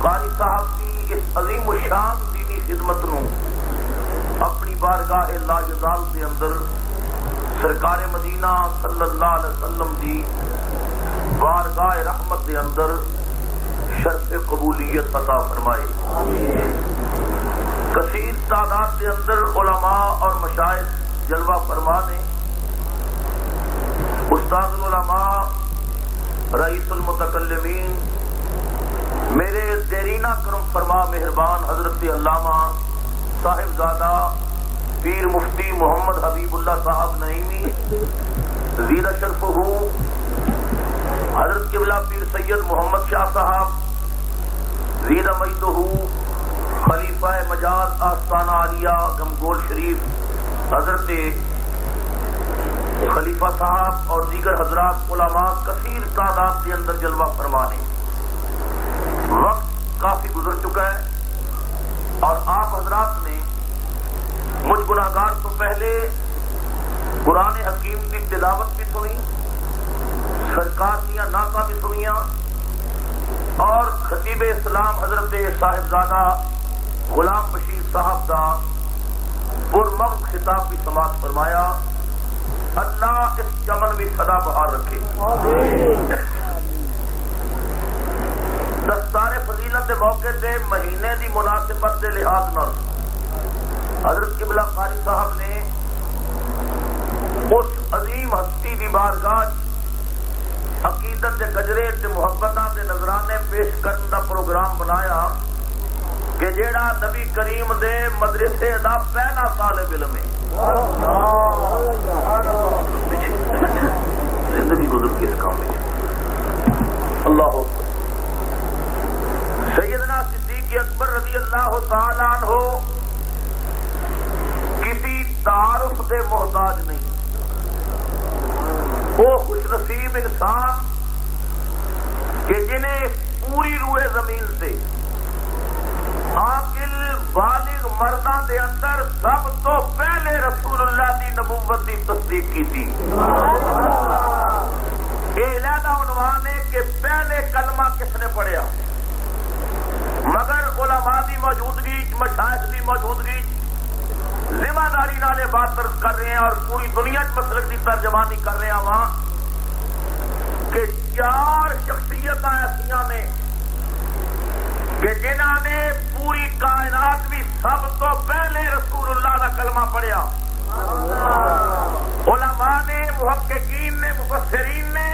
قاری صاحب کی اس عظیم الشان دینی خدمت نو اپنی بارگاہ لا یزال کے اندر سرکار مدینہ صلی اللہ علیہ وسلم دی بارگاہ رحمت کے اندر شرف قبولیت عطا فرمائے. کثیر تعداد کے اندر علماء اور مشائخ جلوہ فرما نے. استاد العلماء رئیس المتکلمین میرے دیرینہ کرم فرما مہربان حضرت علامہ صاحبزادہ پیر مفتی محمد حبیب اللہ صاحب نعیمی زیرہ شرفہ حضرت قبلہ پیر سید محمد شاہ صاحب زیرہ مجدہ خلیفہ مجاز آستانہ عالیہ گمگول شریف حضرت خلیفہ صاحب اور دیگر حضرات علماء کثیر تعداد کے اندر جلوہ فرمانے. وقت کافی گزر چکا ہے اور آپ حضرات نے مجھ گناہگار تو پہلے قرآن حکیم کی تلاوت بھی سنی، سرکار دیا نعتاں بھی سنیاں اور خطیب اسلام حضرت صاحبزادہ غلام بشیر صاحب کا پرمغز خطاب بھی سماعت فرمایا. اللہ اس چمن بھی سدا بہار رکھے. دستار فضیلت موقع سے مہینے دی مناسبت کے لحاظ نال حضرت قبلہ قاری صاحب نے اس عظیم ہستی کی بارگاہ عقیدت کے گجرے تے محبتاں دے نذرانے پیش کرنے کا پروگرام بنایا کہ جیڑا نبی کریم دے مدرسے دا پہلا طالب علم ہے. زندگی گزر کے اس کام میں اللہ سیدنا صدیق اکبر رضی اللہ تعالی عنہ کسی تعارف کے محتاج نہیں. وہ خوش نصیب انسان کہ جنہیں پوری روئے زمین سے عاقل بالغ مرداں دے اندر سب تو پہلے رسول اللہ دی نبوت دی تصدیق کی تھی. یہ علیحدہ عنوان ہے کہ پہلے کلمہ کس نے پڑھیا، مگر علماء دی موجودگی مشائخ دی موجودگی ذمہ داری نالے بات کر رہے ہیں اور پوری دنیا مسلک کی ترجمانی کر رہے ہیں وہاں کہ 4 شخصیت ایسا نے کہ جنہوں نے پوری کائنات بھی سب تو پہلے رسول اللہ کا کلمہ پڑھیا. علماء نے، محققین نے، مفسرین نے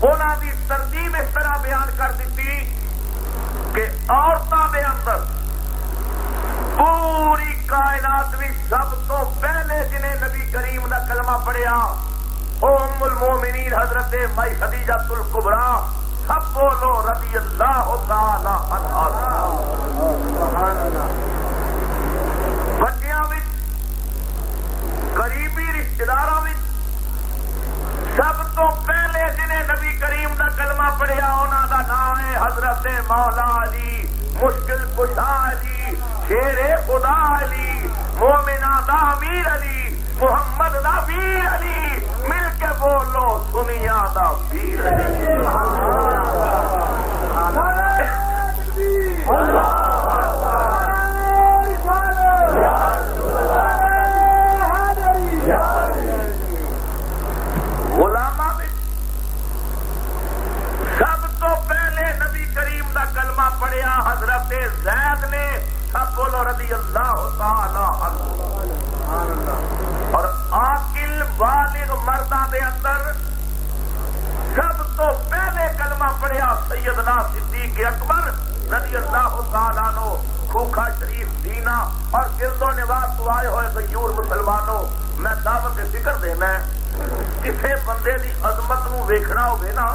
انہوں کی ترتیب اس طرح بیان کر دیتی کہ عورتوں کے اندر پوری کائنات بھی سب تو پہلے جنہیں نبی کریم کا کلمہ پڑھیا ام المومنین حضرت مائی خدیجہ الکبریٰ. سب بولو رضی اللہ تعالی عنہا. بچیاں قریبی رشتے داراں سب تو پہلے جنہیں نبی کریم کا کلمہ پڑھیا انہوں کا نام ہے حضرت مولا علی مشکل کشا علی شیر خدا علی مومنہ دا امیر علی محمد دا ویر علی. مل کے بولو دنیا دا ویر علی. غلامہ سب تو پہلے نبی کریم دا کلمہ پڑھیا حضرت زید نے. سب بولو رضی اللہ تعالی عنہ. اور عاقل بالغ مرداں دے اندر سب تو پہلے کلمہ پڑھیا سیدنا صدیق اکبر رضی اللہ تعالیٰ عنہ. کھوکھا شریف دینا اور گرد و نواز تو آئے ہوئے غیور مسلمانوں، میں دعوت ذکر دینا کسے بندے دی عظمت نو ویکھنا ہوگی نا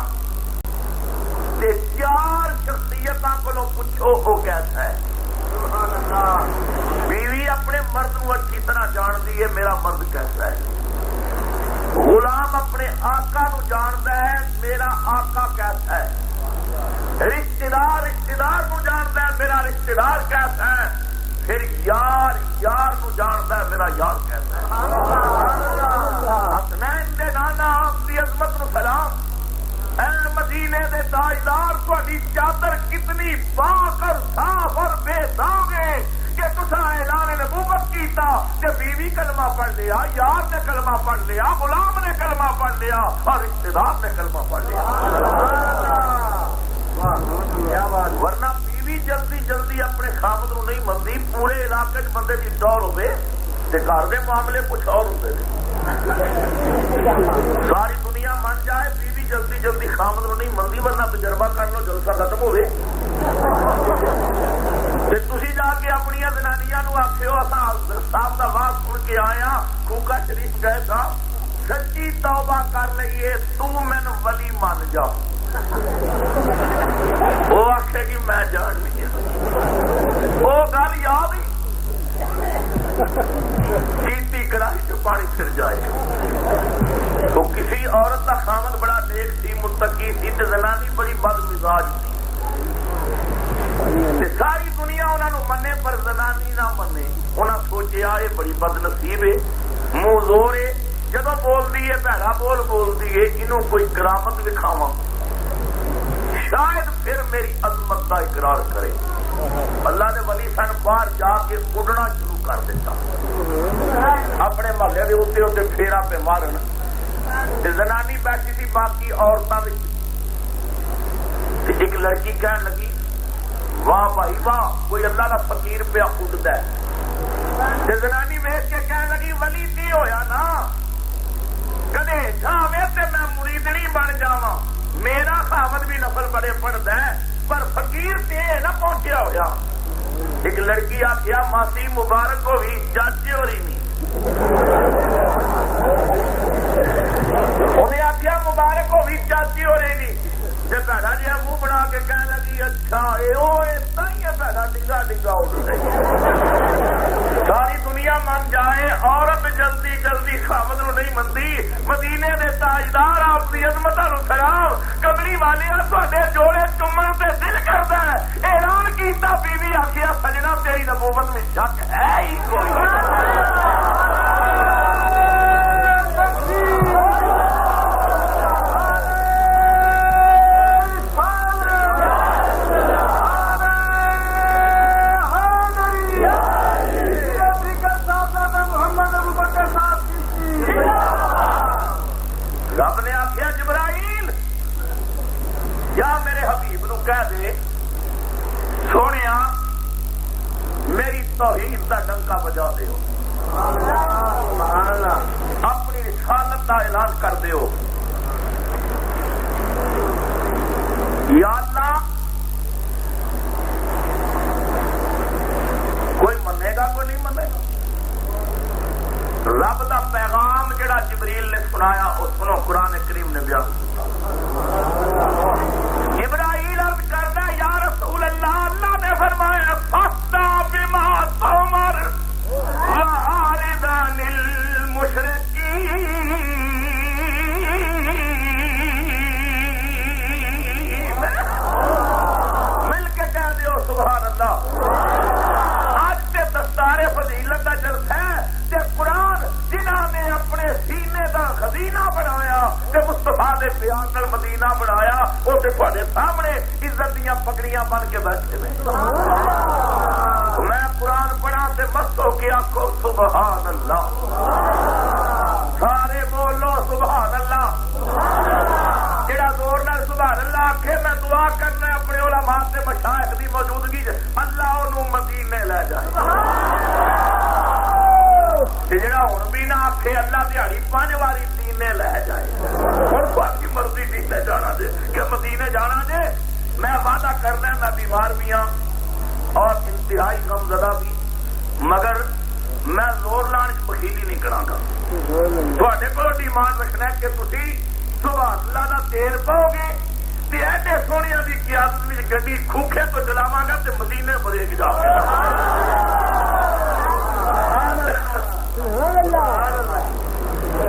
تے 4 شخصیتاں کو پوچھو وہ کیسا ہے. بیوی اپنے مرد کو اچھی طرح جانتی ہے میرا مرد کیسا ہے. غلام اپنے آقا نو جانتا ہے میرا آقا کیسا ہے. رشتہ دار نو جانتا ہے میرا رشتہ دار کیسا ہے. پھر یار نو جانتا ہے میرا یار کیسا ہے. حسنین دے نانا آپ کی عظمت نو سلام. اے مدینے دے تاجدار تہاڈی چادر کتنی پاک کلمہ پڑھ لیا، یار نے کلمہ پڑھ لیا، غلام نے کلمہ پڑھ لیا اور رشتے دار نے کلمہ پڑھ لیا۔ ورنہ بیوی جلدی جلدی اپنے خامد نو نہیں مندی، پورے علاقے چ بندے کی ٹور ہوے تے گھر دے معاملے کچھ اور ہوندے نے۔ ساری دنیا من جائے بیوی جلدی جلدی خامد نو نہیں مندی، ورنہ تجربہ کر لو جلسہ ختم ہوئے تے تسی جا کے اپنی زنانیاں نو آکھیو اساں صاحب دا واز سن کے آیا کوکا شریف گئے تھا، سچی توبہ کر لئیے تو مینوں ولی مان جا، وہ آخے گی میں جان نہیں، وہ گل یاد ہی کیتی کڑاہی چ پانی پھر جائے۔ تو کسی عورت کا خامد بڑا نیک سی، متقی سی، تے زنانی بڑی بد مزاج سی، ساری دنیا انہوں نے منے پر زنانی نہ منے، انہاں سوچیا یہ بڑی بد نصیب ہے، منہ زور ہے، جدو بولتی ہے بھڑا بولتی ہے، انہوں کوئی کرامت دکھاواں شاید پھر میری عظمت کا اقرار کرے۔ اللہ نے ولی سن باہر جا کے اڑنا شروع کر دیتا، اپنے محلے کے اتنے اتنے پھیرا پہ مارن، زنانی بیٹھی تھی باقی عورتوں میں، ایک لڑکی کہنے لگی واہ بھائی واہ کوئی اللہ کا فقیر پہ اٹھتا ہے، زنانی ویچ کے کہنے لگی ولی نہیں ہویا نا کدے جاوے تے میں مریدنی بن جاواں، میرا خامد بھی نفل بڑے پڑھتا ہے پر فقیر تے نہ پہنچیا ہویا۔ ایک لڑکی آخیا ماسی مبارک ہوئی چاچے ہو رہی نہیں، انہیں آخیا مبارک ہوئی چاچی ہو رہی نہیں، بھڑا جہا منہ بنا کے کہنے لگی اچھا بھڑا ڈگا ڈگا اٹھ رہی۔ ساری دنیا من جائے عورت جلدی جلدی خامد نو نہیں مندی، مدینے دے تاجدار آپ کی عظمت نو سلام، کملی والے تھوڑے جوڑے چومن تے دل کرتا ہے، اعلان کیتا بیوی آخیا سجنا تیری نبوت میں شک ہے ہی کوئی۔ رب نے آخیا جبرائیل یا میرے حبیب نو کہہ دے سونیا میری توحید کا ڈنکا بجا دیو، اپنی رسالت کا اعلان کر دیو، یا اللہ کوئی منے گا کوئی نہیں منے گا۔ رب دا پیغام جڑا جبریل نے سنایا وہ سنو، قرآن کریم نے بیان کیا۔ جبرائیل عرض کردا یا رسول اللہ، اللہ نے فرمایا فاستہ بما تؤمر وأعرض عن المشرکین، مل کے کہہ دیو سبحان اللہ۔ آج تے دستار فضیلت کا جلسہ ہے، قرآن جنہوں نے اپنے سینے کا خزینہ بنایا تے مصطفیٰ دے بیان نال مدینہ بنایا، وہ تے تھوڑے سامنے عزت دیاں پگڑیاں بن کے بیٹھے ہوئے۔ میں قرآن پڑھا تے مست ہو کے آکھو سبحان اللہ، سارے بولو سبحان اللہ۔ جڑا زور نال سبحان اللہ آکھے میں دعا کرنا اپنے علماء تے مشائخ دی موجودگی اللہ انہوں مدینے لے جائے، جڑا ہوں بھی نہ آخے اللہ دیہڑی 5 واری دینے لے جائے، ہوں تھوڑی مرضی دینے جانا جے کہ مدینے جانا جے۔ میں وعدہ کرنا میں بیمار بھی ہاں اور انتہائی غمزدہ بھی، مگر میں زور لان بخیلی نہیں کراں گا، تھوڑے کو ڈیمانڈ رکھنا ہے کہ تسی سبحان اللہ دا تیل پاؤ گے تے ایڈے سونیا دی قیادت وچ گڈی کھوکھے تو چلاواں گا تے مدینے بریک جاواں گا۔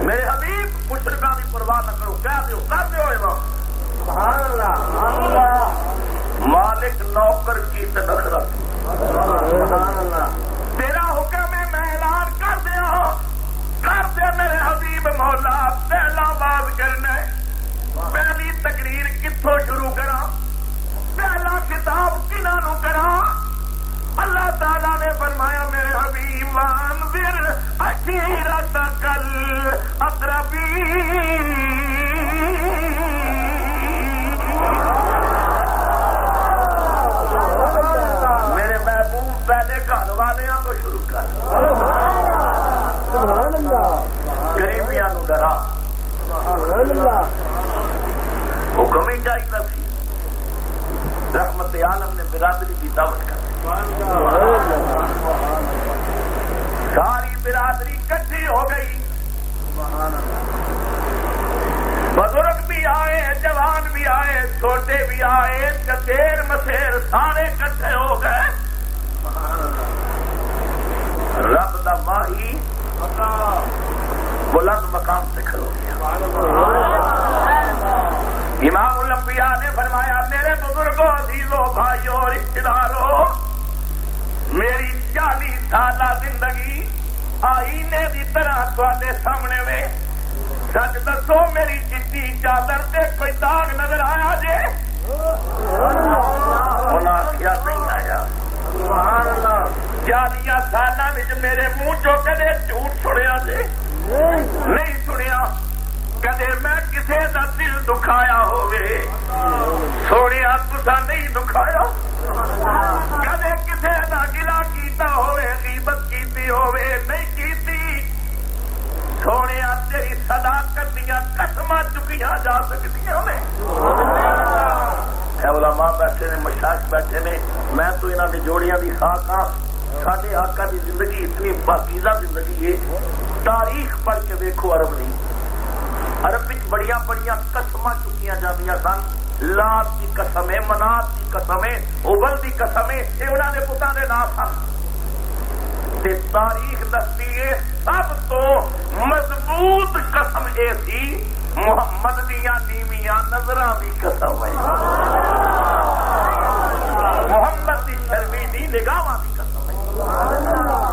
میرے حبیب مشرکاں دی پرواہ نہ کرو، کہہ دیو کر دیو امام سبحان اللہ۔ مالک نوکر کی تدخرت، سبحان اللہ، تیرا حکم ہے میں اعلان کر دیا، کر دے میرے حبیب مولا۔ پہلا باز کرنا ہے، پہلی تقریر کتوں شروع کرا، پہلا کتاب کنہاں نو کرا؟ اللہ تعالیٰ نے فرمایا میرے حبیب وانذر عشیرتک چاہیے سی رحمت عالم نے برادری کی دعوت کر دی ساری برادری کٹھی ہو گئی بزرگ بھی آئے جوان بھی آئے چھوٹے بھی آئے چچیر مسیر سارے کٹھے ہو گئے رب دا ماہی بلند مقام سے کھلو گیا امام الانبیاء نے فرمایا میرے بزرگوں عزیزوں بھائیوں رشتہ داروں میری 40 سالہ زندگی آئینے کی طرح تھوڑے سامنے میں سچ دسو میری چٹی چادر سے کوئی داغ نظر آیا جے انہاں کیا نہیں آیا 40 سالہ میں میرے منہ چو کدے جھوٹ سنیا جے نہیں سنیا کدے میں کسے دا دل دکھایا ہوئے سوڑیا تسا نہیں دکھایا کدے کسے دا گلا کیتا ہوئے غیبت کیتی ہوئے نہیں کیتی سوڑیا تیری صداقت دیا قسماں چکیاں جا سکتیاں نے علماء بیٹھے نے مشائخ بیٹھے نے میں تو انہاں دی جوڑیاں دی خاک ہاں ساڈے آقا دی زندگی اتنی پاکیزہ زندگی ہے تاریخ پڑھ کے دیکھو عرب نہیں عرب وچ بڑیاں بڑیاں قسماں چکیاں جاندیاں سن لات کی قسم ہے منات کی قسم ہے ابل کی قسم ہے یہ انہاں دے پتاں دے نام سن تے تاریخ دستی ہے سب تو مضبوط قسم اے سی محمد دیاں نیویاں نظراں دی قسم ہے محمد دی شرمی دی نگاہاں دی قسم ہے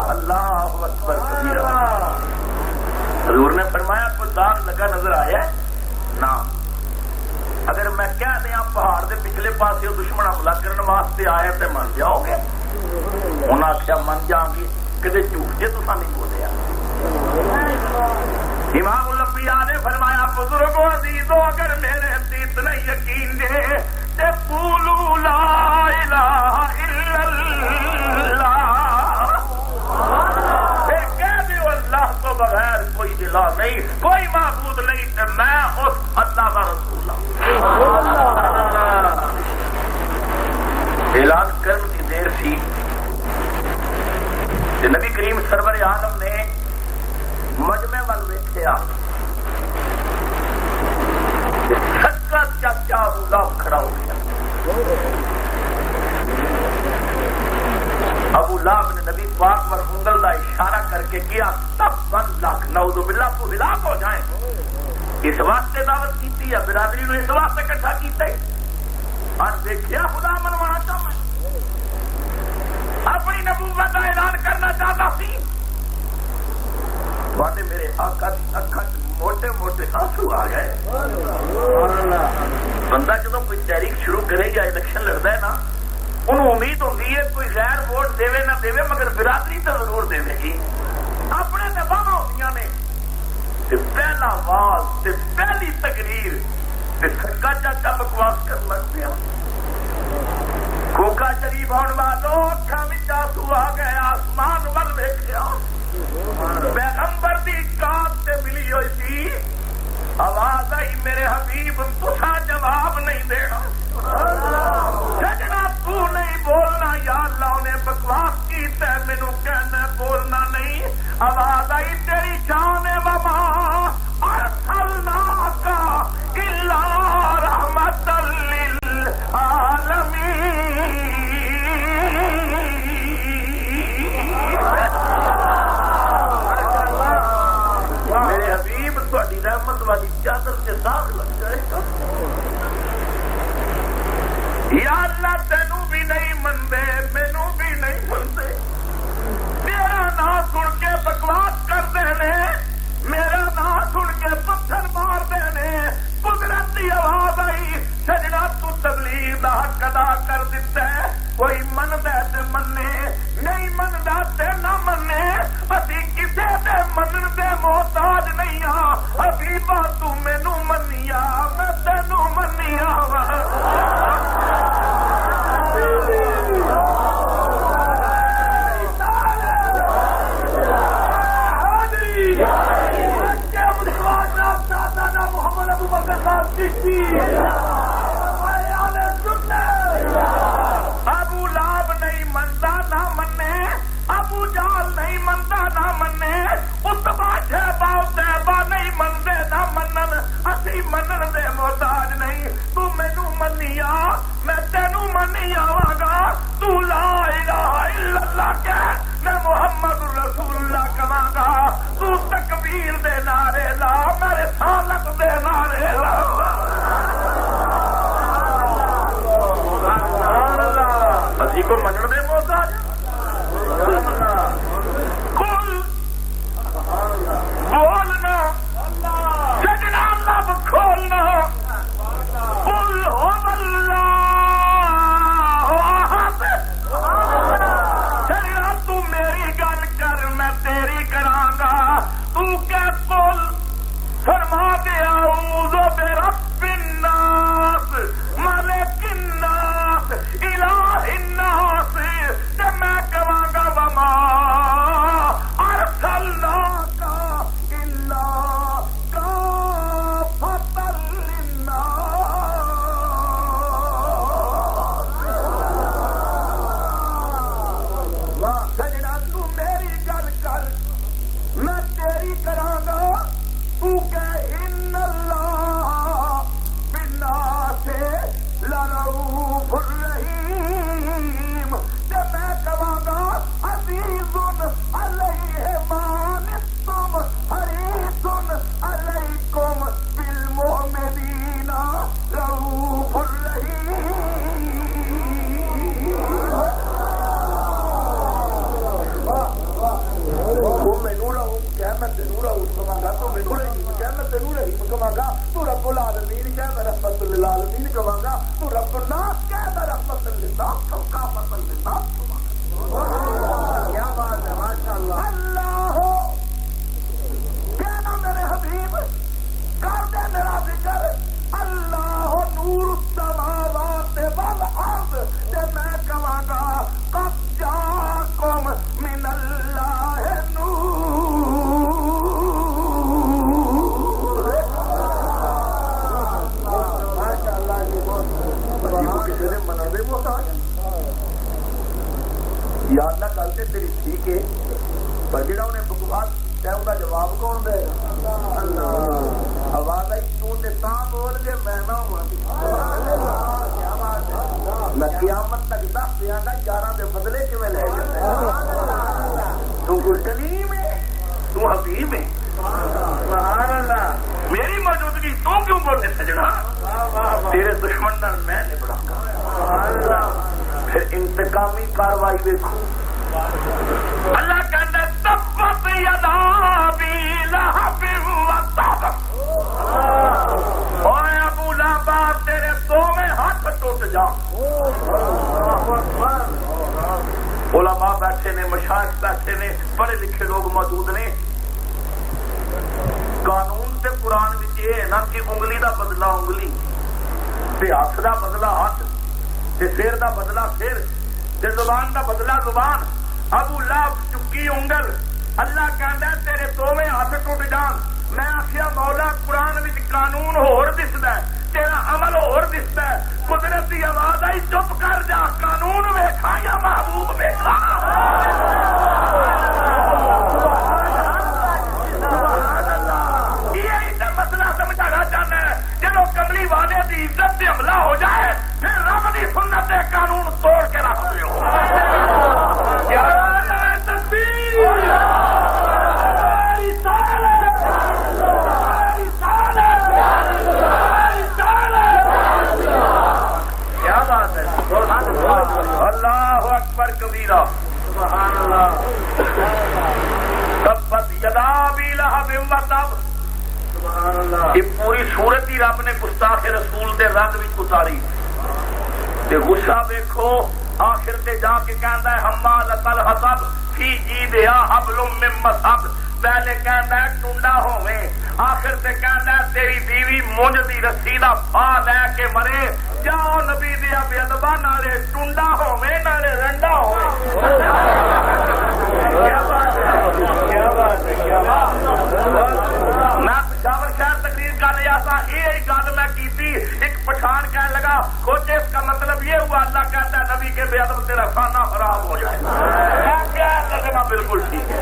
اللہ اکبر کبیرہ حضور نے فرمایا کوئی داغ لگا نظر آیا نہ اگر میں کہہ دیا پہاڑ دے پچھلے پاسے دشمن حملہ کرنے واسطے آئے تے من جاؤ گے انہاں آخیا من جاؤں گی کدے جھوٹ جے تساں نہیں بولیا امام الانبیاء نے فرمایا بزرگوں عزیزوں اگر میرے اتنا یقین دے تے قولوا لا الہ الا اللہ پھر کہہ دیو اللہ تو بغیر کوئی الہ نہیں کوئی معبود نہیں تے میں اس اللہ کا رسول ہوں اعلان کرن کی دیر سی کہ نبی کریم سرور عالم نے مجمع وال ویکھیا سچا چاچا ابو لہب کھڑا ہو گیا ابو لہب نے نبی پاک پر انگل کا اشارہ کر کے کیا تب 1 لاکھ نعوذ باللہ تو ہلاک ہو جائیں اس واسطے دعوت کیتی ہے برادری نے اس واسطے اکٹھا کیتا ہے اور دیکھیا خدا منوانا چاہتا اپنی نبوت کا اعلان کرنا چاہتا سی میرے آقا کی اکھاں موٹے موٹے آنسو آ گئے بندہ جدو کوئی تحریک شروع کرے یا الیکشن لڑتا ہے نا انہوں امید ہوتی ہے کوئی غیر ووٹ دے نہ دے مگر برادری تو ضرور دے گی اپنے نباہ ہوتی نے پہلا آواز پہلی تقریر سکا چاچا بکواس کر لگ پیا کوکا شریف آن والوں اکھاں وچ آنسو آ گئے آسمان ول ویکھیا پیغمبر دی کات تے ملی ہوئی تھی آواز آئی میرے حبیب تسا جواب نہیں دینا سجنا تو نہیں بولنا یا اللہ نے بکواس کی تے مینوں کہنا بولنا نہیں آواز آئی تیری شان وما ارسلناک الا رحمت للعالمین میرے حبیب تہاڈی رحمت والی چادر سے داغ لگ جائے گا یا اللہ تینوں بھی نہیں منتے مینوں بھی نہیں منتے تیرا نام سن کے بکواس کرتے کے میں محمد رسول اللہ کہاں گا، تو تکبیر دے نعرے لا، میں رسالت دے نعرے لا۔ اسی کو منن دے محتاج بولنا سجنا لب کھولنا قل هو اللہ احد۔ سجنا تو میری گل کر میں تیری کراں گا، تو کہ قل فرما دے اعوذ برب الناس ملک الناس الہ الناس، تے میں کہاں گا وما ارسلناک الا کافۃ للناس۔ سجنا تو میری گل کر میں تیری کراں گا، تو کہ ان اللہ بالناس لرؤوف الرحیم، تے میں کہاں گا عزیز علیہ ما عنتم حریص علیکم بالمؤمنین رؤوف الرحیم۔ تو مینوں رہو کیا میں تینوں رہو کہاں گا، تو مینوں رہی کیا میں تینوں رہی کہاں گا، تو رب العالمین کیا میں رحمت للعالمین کہاں گا، تو رب الناس کیا میں رحمت للناس کافۃ للناس کہاں گا۔ کیا بات ہے ماشاء اللہ۔ اللہ کہنا میرے حبیب کر دے میرا ذکر، اللہ نور السماوات والارض، تے میں کہاں گا قد جاءکم من اللہ نور۔ ماشاء اللہ جی بہت کسی نے منا دے محتاج یا اللہ گل تے تیری ٹھیک ہے، پر جہاں انہیں بکواس کیا ان کا جواب کون دے گا؟ اللہ۔ آواز آئی تو تے تاں بول کے میں نہ ہوا، کیا بات ہے، میں قیامت تک دس دیاں گا 11 دے بدلے کیویں لے جاندے، تو کوئی کلیم ہے، تو حبیب ہے، سبحان اللہ۔ میری موجودگی تو کیوں بولے سجنا، تیرے دشمن نال میں نبڑا گا۔ پھر انتقامی کاروائی دیکھو، اللہ کہتا ہے تبت یدا ابی لہب وتب، اوے ابو لہب تیرے دونوں ہاتھ ٹوٹ جا۔ علماء بیٹھے نے، مشائخ بیٹھے نے، پڑھے لکھے لوگ موجود نے۔ قانون تے قرآن وچ یہ ہے نا کہ انگلی دا بدلہ انگلی، تے ہاتھ دا بدلہ ہاتھ، تے سر دا بدلہ سر، تے زبان دا بدلہ زبان۔ ابو لہب چکی انگل، اللہ کہندا ہے تیرے دونوں ہاتھ ٹوٹ جان۔ میں آخیا مولا قرآن وچ قانون ہور دسدا ہے، تیرا عمل ہور دسدا ہے۔ قدرت دی آواز آئی چپ کر جا، قانون ویکھا یا محبوب ویکھا۔ مسئلہ سمجھانا چاہنا ہے، جب کملی والے کی عزت سے حملہ ہو جائے پھر رب کی سنت قانون توڑ کے رکھ دو۔ کیا بات ہے، اللہ اکبر کبیرہ، سبحان اللہ۔ تبت یدا ابی لہب وتب، یہ پوری صورت ہی رب نے گستاخ رسول دے رنگ وچ اتاری تے غصہ دیکھو آخر تے جا کے کہندا ہے حمالۃ الحطب فی جیدہا حبل من مسد، پہلے کہندا ہے ٹنڈا ہوویں، آخر تے کہندا ہے تیری بیوی مونج دی رسی دا پھا لے کے مرے، جاؤ نبی دیا بے ادبا نالے ٹنڈا ہوویں نالے رنڈا ہوویں۔ کیا بات ہے، کیا بات ہے، کیا بات ہے۔ میں پشاور شہر تقریر کر رہا تھا، یہ گل میں کی تھی، ایک پٹھان کہنے لگا کچھ اس کا مطلب یہ ہوا اللہ کہتا ہے نبی کے بے ادب تیرا کھانا خراب ہو جائے، میں کیا کرنا بالکل ٹھیک ہے۔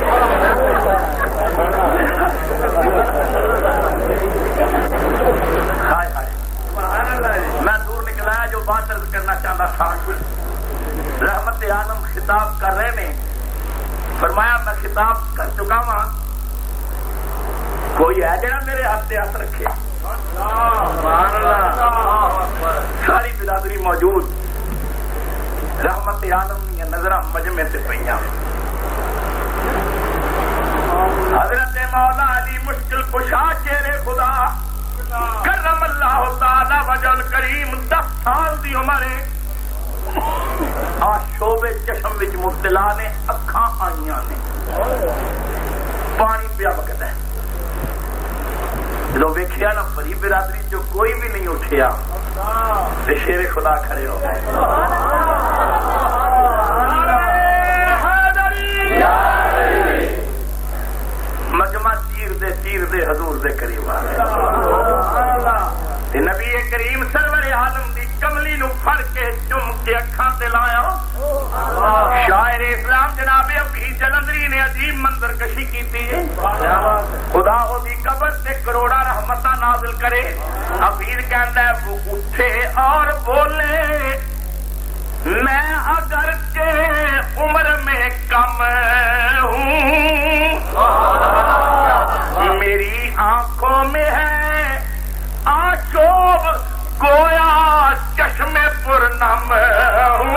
میں دور نکلا جو بات عرض کرنا چاہتا تھا، رحمت عالم خطاب کر رہے ہیں فرمایا میں خطاب کر چکا ہاں، کوئی ہے جڑا میرے ہاتھ ہاتھ رکھے؟ ساری برادری موجود، رحمت عالم دیا نظر مجمع سے پہ. حضرت مولا علی مشکل کشا چہرے خدا کرم اللہ تعالی وجل کریم 10 سال دی عمر ہے. شوبے چشم وچ مبتلا نے، اکھاں آئیاں نے، پانی پیا وقت ہے. جب ویکھیا نا بڑی برادری جو کوئی بھی نہیں اٹھیا تے شیر خدا کھڑے ہو گئے. مجمع چیر دے حضور دے قریب آ گئے. نبی کریم سرور عالم دی کملی نو پھڑ کے چم کے اکھاں تے لایا. شاعر اسلام جناب ابھی جلندری نے عجیب منظر کشی کی تھی. خدا ہو دی قبر سے کروڑا رحمتہ نازل کرے. حفیظ کہتا ہے وہ اٹھے اور بولے میں اگر کے عمر میں کم ہوں، میری آنکھوں میں ہے آشوب گویا چشم پرنم ہوں،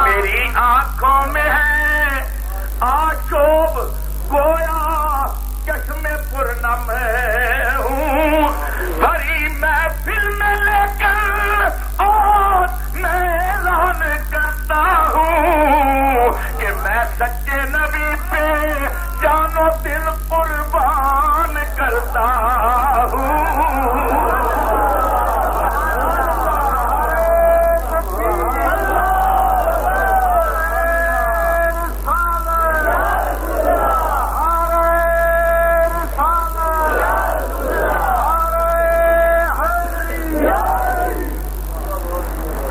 میری آنکھوں میں ہے آشوب گویا چشم پرنم ہوں. بھری محفل میں لے کر اور میں اعلان کرتا ہوں کہ میں سچے نبی پہ جان و دل قربان کرتا ہوں.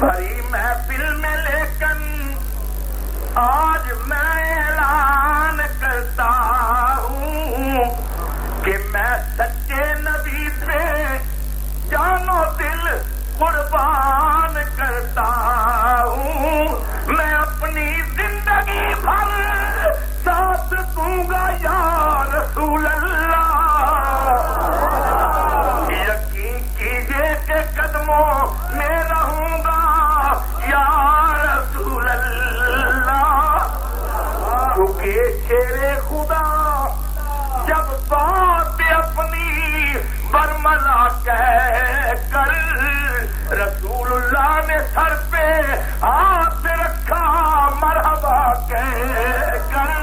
بھری محفل میں لیکن آج میں اعلان کرتا ہوں کہ میں سچے نبی پہ جان و دل قربان کرتا ہوں. میں اپنی زندگی بھر ساتھ دوں گا یا رسول اللہ. یقین کیجئے کہ قدموں میں رہوں گا یا رسول اللہ. کیونکہ شیر خدا جب بات اپنی برملا کہہ کر رسول اللہ نے سر پہ ہاتھ رکھا مرحبا کہہ کر.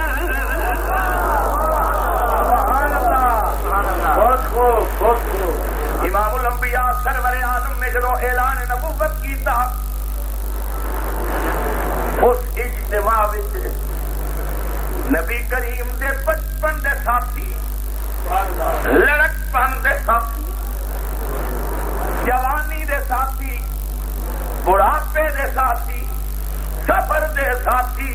امام الانبیاء سرور اعظم نے جدو اعلان نبوت کیتا اس اجتماع وچ نبی کریم دے بچپن دے ساتھی، لڑکپن دے ساتھی، جوانی دے ساتھی، بڑھاپے دے ساتھی، سفر دے ساتھی،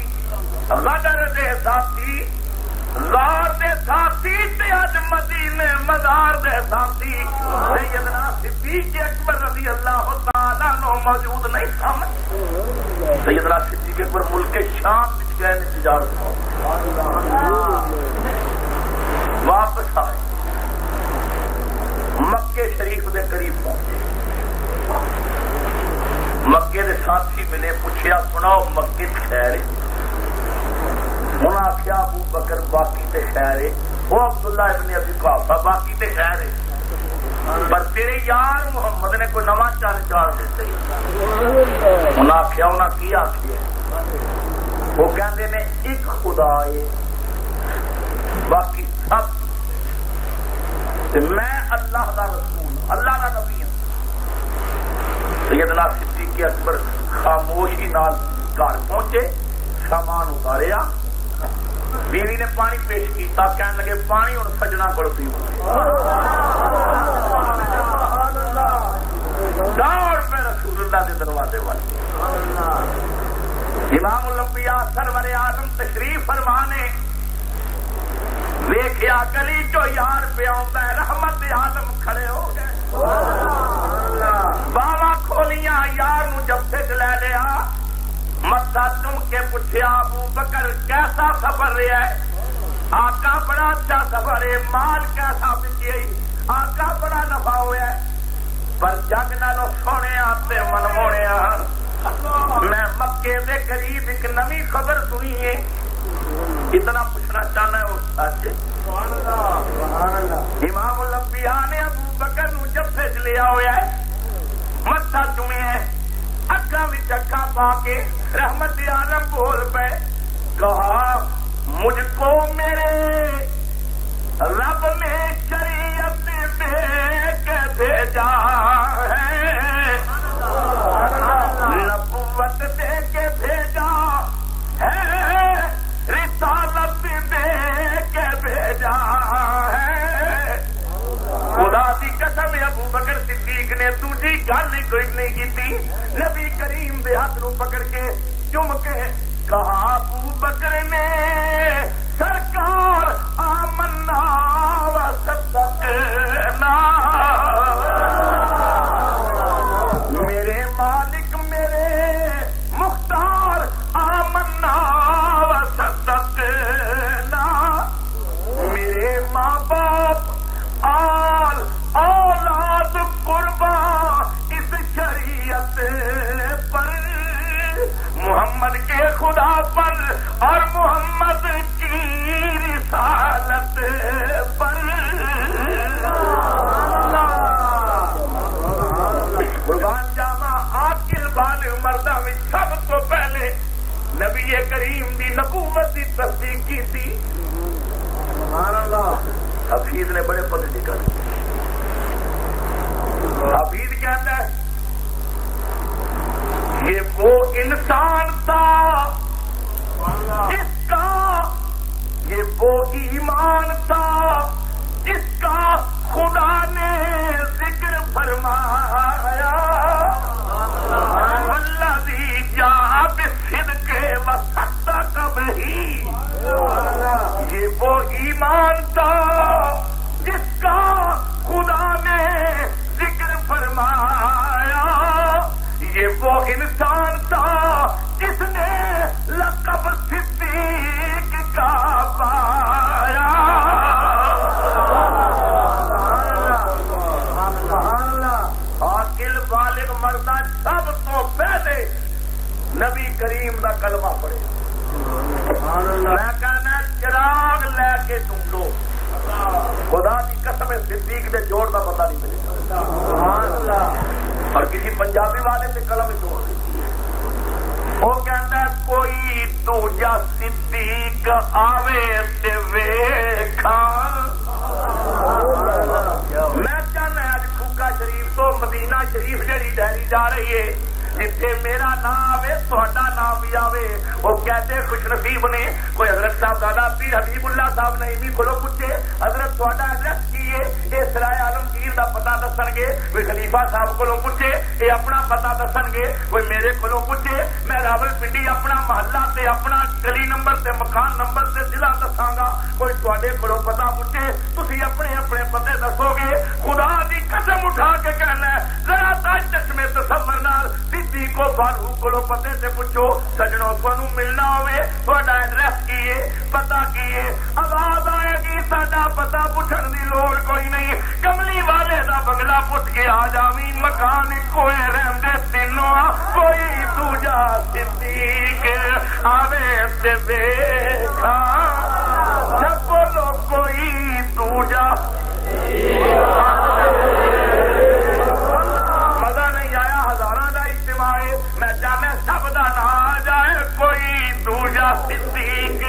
غدر دے ساتھی، غار دے ساتھی تے اج مدینے مزار دے ساتھی سیدنا صدیق اکبر رضی اللہ تعالیٰ عنہ موجود نہیں سن. سیدنا صدیق اکبر ملک شام وچ گئے نے تجارت واپس آئے، مکے شریف دے قریب پہنچے. مکے دے ساتھی ملے، پوچھیا سناؤ مکے خیر ہے؟ انہاں آخیا ابو بکر باقی تے خیر ہے. وہ عبداللہ ابن ابی قحافہ باقی تے خیر ہے، پر تیرے یار محمد نے کوئی نواں چال چاڑ دیتے. انہاں آخیا انہاں کی آخیا؟ وہ کہندے نے ایک خدا ہے باقی سب. میں اللہ دا رسول، اللہ دا نبی ہوں. سیدنا صدیق اکبر خاموشی نال گھر پہنچے، سامان اتاریا، بیوی نے پانی پیش کیتا، کہنے لگے پانی ہوں سجنا کو پیو. دوڑ پہ رسول اللہ کے دروازے والے. امام الانبیاء سرور عالم تشریف فرمانے ویکھیا گلی چو یار پہ آتا ہے، رحمت عالم کھڑے ہو گئے. باواں کھولیاں، یار نو جفے چ لے لیا، مسا چوم کے پوچھیا ابو بکر کیسا سفر رہا ہے؟ آقا بڑا اچھا سفر ہے. مال کیسا بکی؟ آقا بڑا نفع ہوا ہے. پر جگ نالوں سونے آتے من موڑے. میں مکے دے قریب ایک نئی خبر سنی ہے. اتنا پوچھنا چاہنا ہے اس سچ. امام الانبیاء نے ابو بکر نو جفے چ لیا ہوا ہے. مسا چومے ہے, اکھاں وچ اکھاں پا کے رحمت عالم بول پے. کہا مجھ کو میرے رب نے شریعت دے کے بھیجا ہے, نبوت دے کے بھیجا ہے, رسالت دے کے بھیجا ہے. خدا دی قسم ابو بکر صدیق نے دوسری گل ہی کوئی نہیں کی. نبی کریم دے ہاتھ نو پکڑ کے چوم کے کہا ابو بکر نے سرکار آمنا و صدقنا, میرے مالک میرے مختار آمنا و صدقنا. میرے ماں باپ آل اولاد قربا اس شریعت پر, محمد کے خدا پر اور محمد کی رسالت پر. قربان جاوا عاقل بالغ مرداں میں سب تو پہلے نبی کریم دی نبوت کی تصدیق کی تھی. سبحان اللہ. حفیظ نے بڑے پتے نکل. حفیظ کہتا ہے یہ وہ انسان تھا جس کا, یہ وہ ایمان تھا جس کا خدا نے ذکر فرمایا. والذی جاء بالصدق وصدق بہ, یہ وہ ایمان تھا جس کا خدا نے ذکر فرمایا. یہ وہ انسان تھا جس نے لقب صدیق کا پایا. عاقل بالغ مردہ سب تو پہلے نبی کریم کا کلمہ پڑھے. میں کہنا چراغ لے کے ڈھونڈو, خدا کی قسم صدیق دے جوڑ کا پتہ نہیں ملے گا. اور کسی پنجابی والے سے قلم ہی توڑ دیتی ہے. وہ کہتا ہے کوئی دوجا صدیق آوے تے ویکھا. میں چاہنا اج کھوکا شریف تو مدینہ شریف جڑی ڈیری جا رہی ہے, جتھے میرا نام آوے تہاڈا نام بھی آوے. وہ کہتے خوش نصیب نے. کوئی حضرت صاحب دادا پیر حبیب اللہ صاحب نعیمی کولو پوچھے حضرت تہاڈا ایڈریس کی ہے, یہ سرائے عالمگیر دا پتہ دسن گے. کوئی خلیفہ صاحب کولو پوچھے یہ اپنا پتہ دسن گے. کوئی میرے کولو پوچھے میں راولپنڈی اپنا محلہ تے اپنا گلی نمبر تے مکان نمبر تے ضلع دساں گا. کوئی تہاڈے کولو پتہ پوچھے تسی اپنے اپنے پتے دسو گے. خدا دی قسم اٹھا کے کہنا ہے ذرا تاج چشمے تصور نال صدیق کو فاروق کو پتے سے پوچھو سجنوں تھانوں ملنا ہوئے تہاڈا ایڈریس کی ہے, پتہ کی ہے. آواز آئے گی ساڈا پتہ پوچھن دی لوڑ کوئی نہیں. کملی والے دا بنگلہ پٹ کے آ جاویں, مکان کوئی رہندے تینوں, کوئی دوجا صدیق آوے تے ویکھا. جب بولو کوئی دوجا مزہ نہیں آیا. ہزاراں دا اجتماع ہے, میں چاہنا سب دا نام آ جائے. کوئی دوجا صدیق,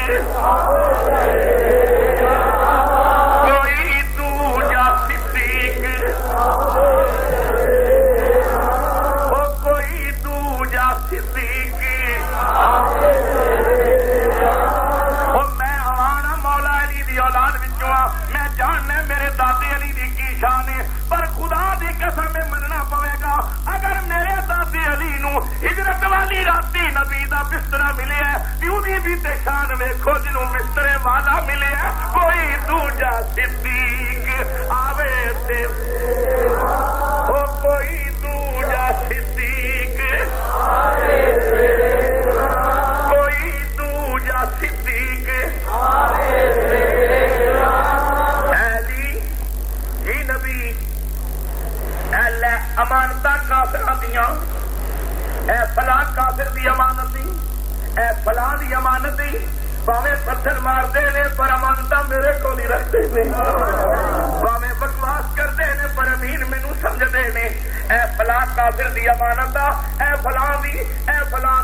کوئی دوجا صدیق, او کوئی دوجا صدیق. میں آنا مولا علی دی اولاد وچوں, میں جاننا میرے دادے علی دی کی شان ہے. پر خدا دی قسم میں مننا پوے گا اگر میرے دادے علی نو ہجرت والی راتی نبی دا بستر ملے ہے, یودی بھی تے شان ویکھو جنوں بسترے والا ملے ہے. کوئی دوجا صدیق آوے تے او کوئی دوجا صدیق آوے تے اے فلاں دی امانت ہی باویں پتھر مارتے نے پر امانت میرے کو نہیں رکھتے نے، باویں بکواس کرتے نے پر امین مینوں سمجھتے نے، اے فلاں کافر دی امانت اے فلاں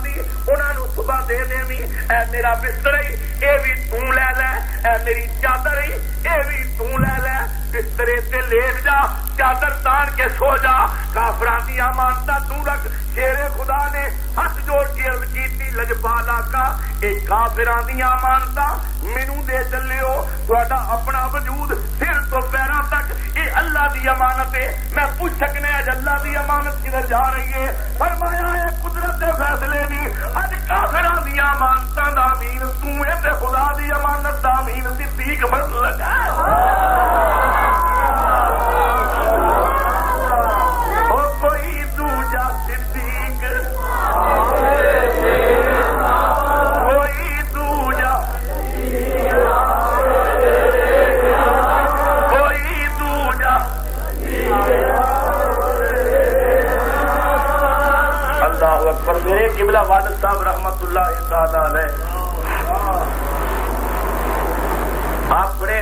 دی انہاں نوں صبح دے دیویں، اے میرا بستر ہی اے بھی تو لے لے، اے میری چادر ہی اے بھی تو لے لے، بسترے تے لیٹ جا، چادر تان کے سو جا، کافراں دی امانت تو رکھ۔ شیر خدا نے ہاتھ جوڑ کے عرض کیتی لجپالا کا اے کافراں دی امانتاں مینوں دے چلیو، تہاڈا اپنا وجود سر تو پیراں تک اے اللہ دی امانت ہے، میں پوچھ سکنے اج اللہ دی امانت کدھر جا رہی ہے؟ فرمایا اے قدرت دے فیصلے دی اج کافراں دی امانتاں دا امین تو اے تے خدا دی امانت دا امین صدیق بن لگا۔ کوئی دوجا صدیق کوئی دوجا کوئی دوجا اللہ اکبر۔ میرے قبلہ والد صاحب رحمت اللہ تعالی علیہ آپ بڑے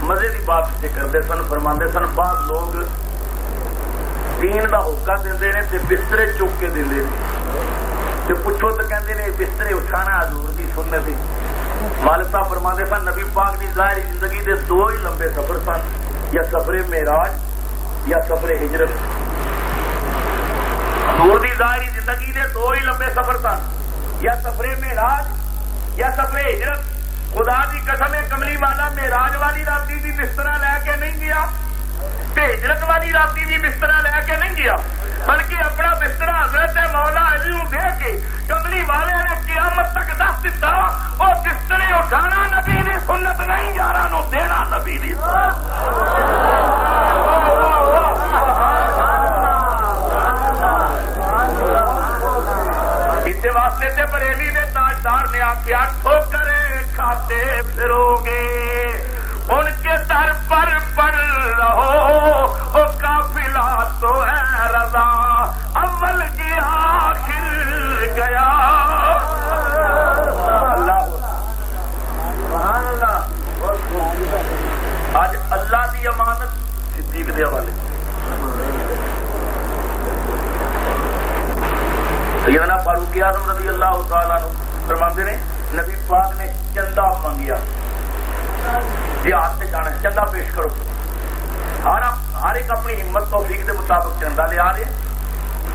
مزے کی بات سے کرتے سن، فرماندے سن بعض لوگ دین دا ہوکا دیندے نے تے بسترے چک کے دیندے نے تے پوچھو تو کہندے نے بسترے اٹھانا حضور دی سنت ہے۔ والد صاحب فرماندے سن نبی پاک دی ظاہری زندگی دے دو ہی لمبے سفر سن، یا سفر معراج یا سفر ہجرت۔ حضور دی ظاہری زندگی دے دو ہی لمبے سفر سن، یا سفر معراج یا سفر ہجرت۔ خدا دی قسم ہے کملی والا معراج والی راتی بھی بسترا لے کے نہیں گیا، ہجرت والی راتی بھی بسترا لے کے نہیں گیا، بلکہ اپنا بسترا حضرت مولا علی نوں دے کے کملی والے نے قیامت تک دس دیتا وہ بسترے اٹھانا نبی دی سنت نہیں، یاراں نوں دینا نبی دی سنت۔ اس واسطے تے بریلی نے تاجدار نے آخیا ٹھوکرے کھاتے پھرو گے ان کے در پر پڑ رہو، او قافلہ تو ہے رضا اول کی آخر گیا۔ اللہ سبحان اللہ۔ آج اللہ دی امانت صدیق دے حوالے سیدنا فاروق اعظم رضی اللہ تعالیٰ عنہ فرماتے نے نبی پاک نے چندہ منگیا، جہاد سے جانا ہے چندہ پیش کرو، ہر ایک اپنی ہمت توفیق کے مطابق چندہ لے آ رہے۔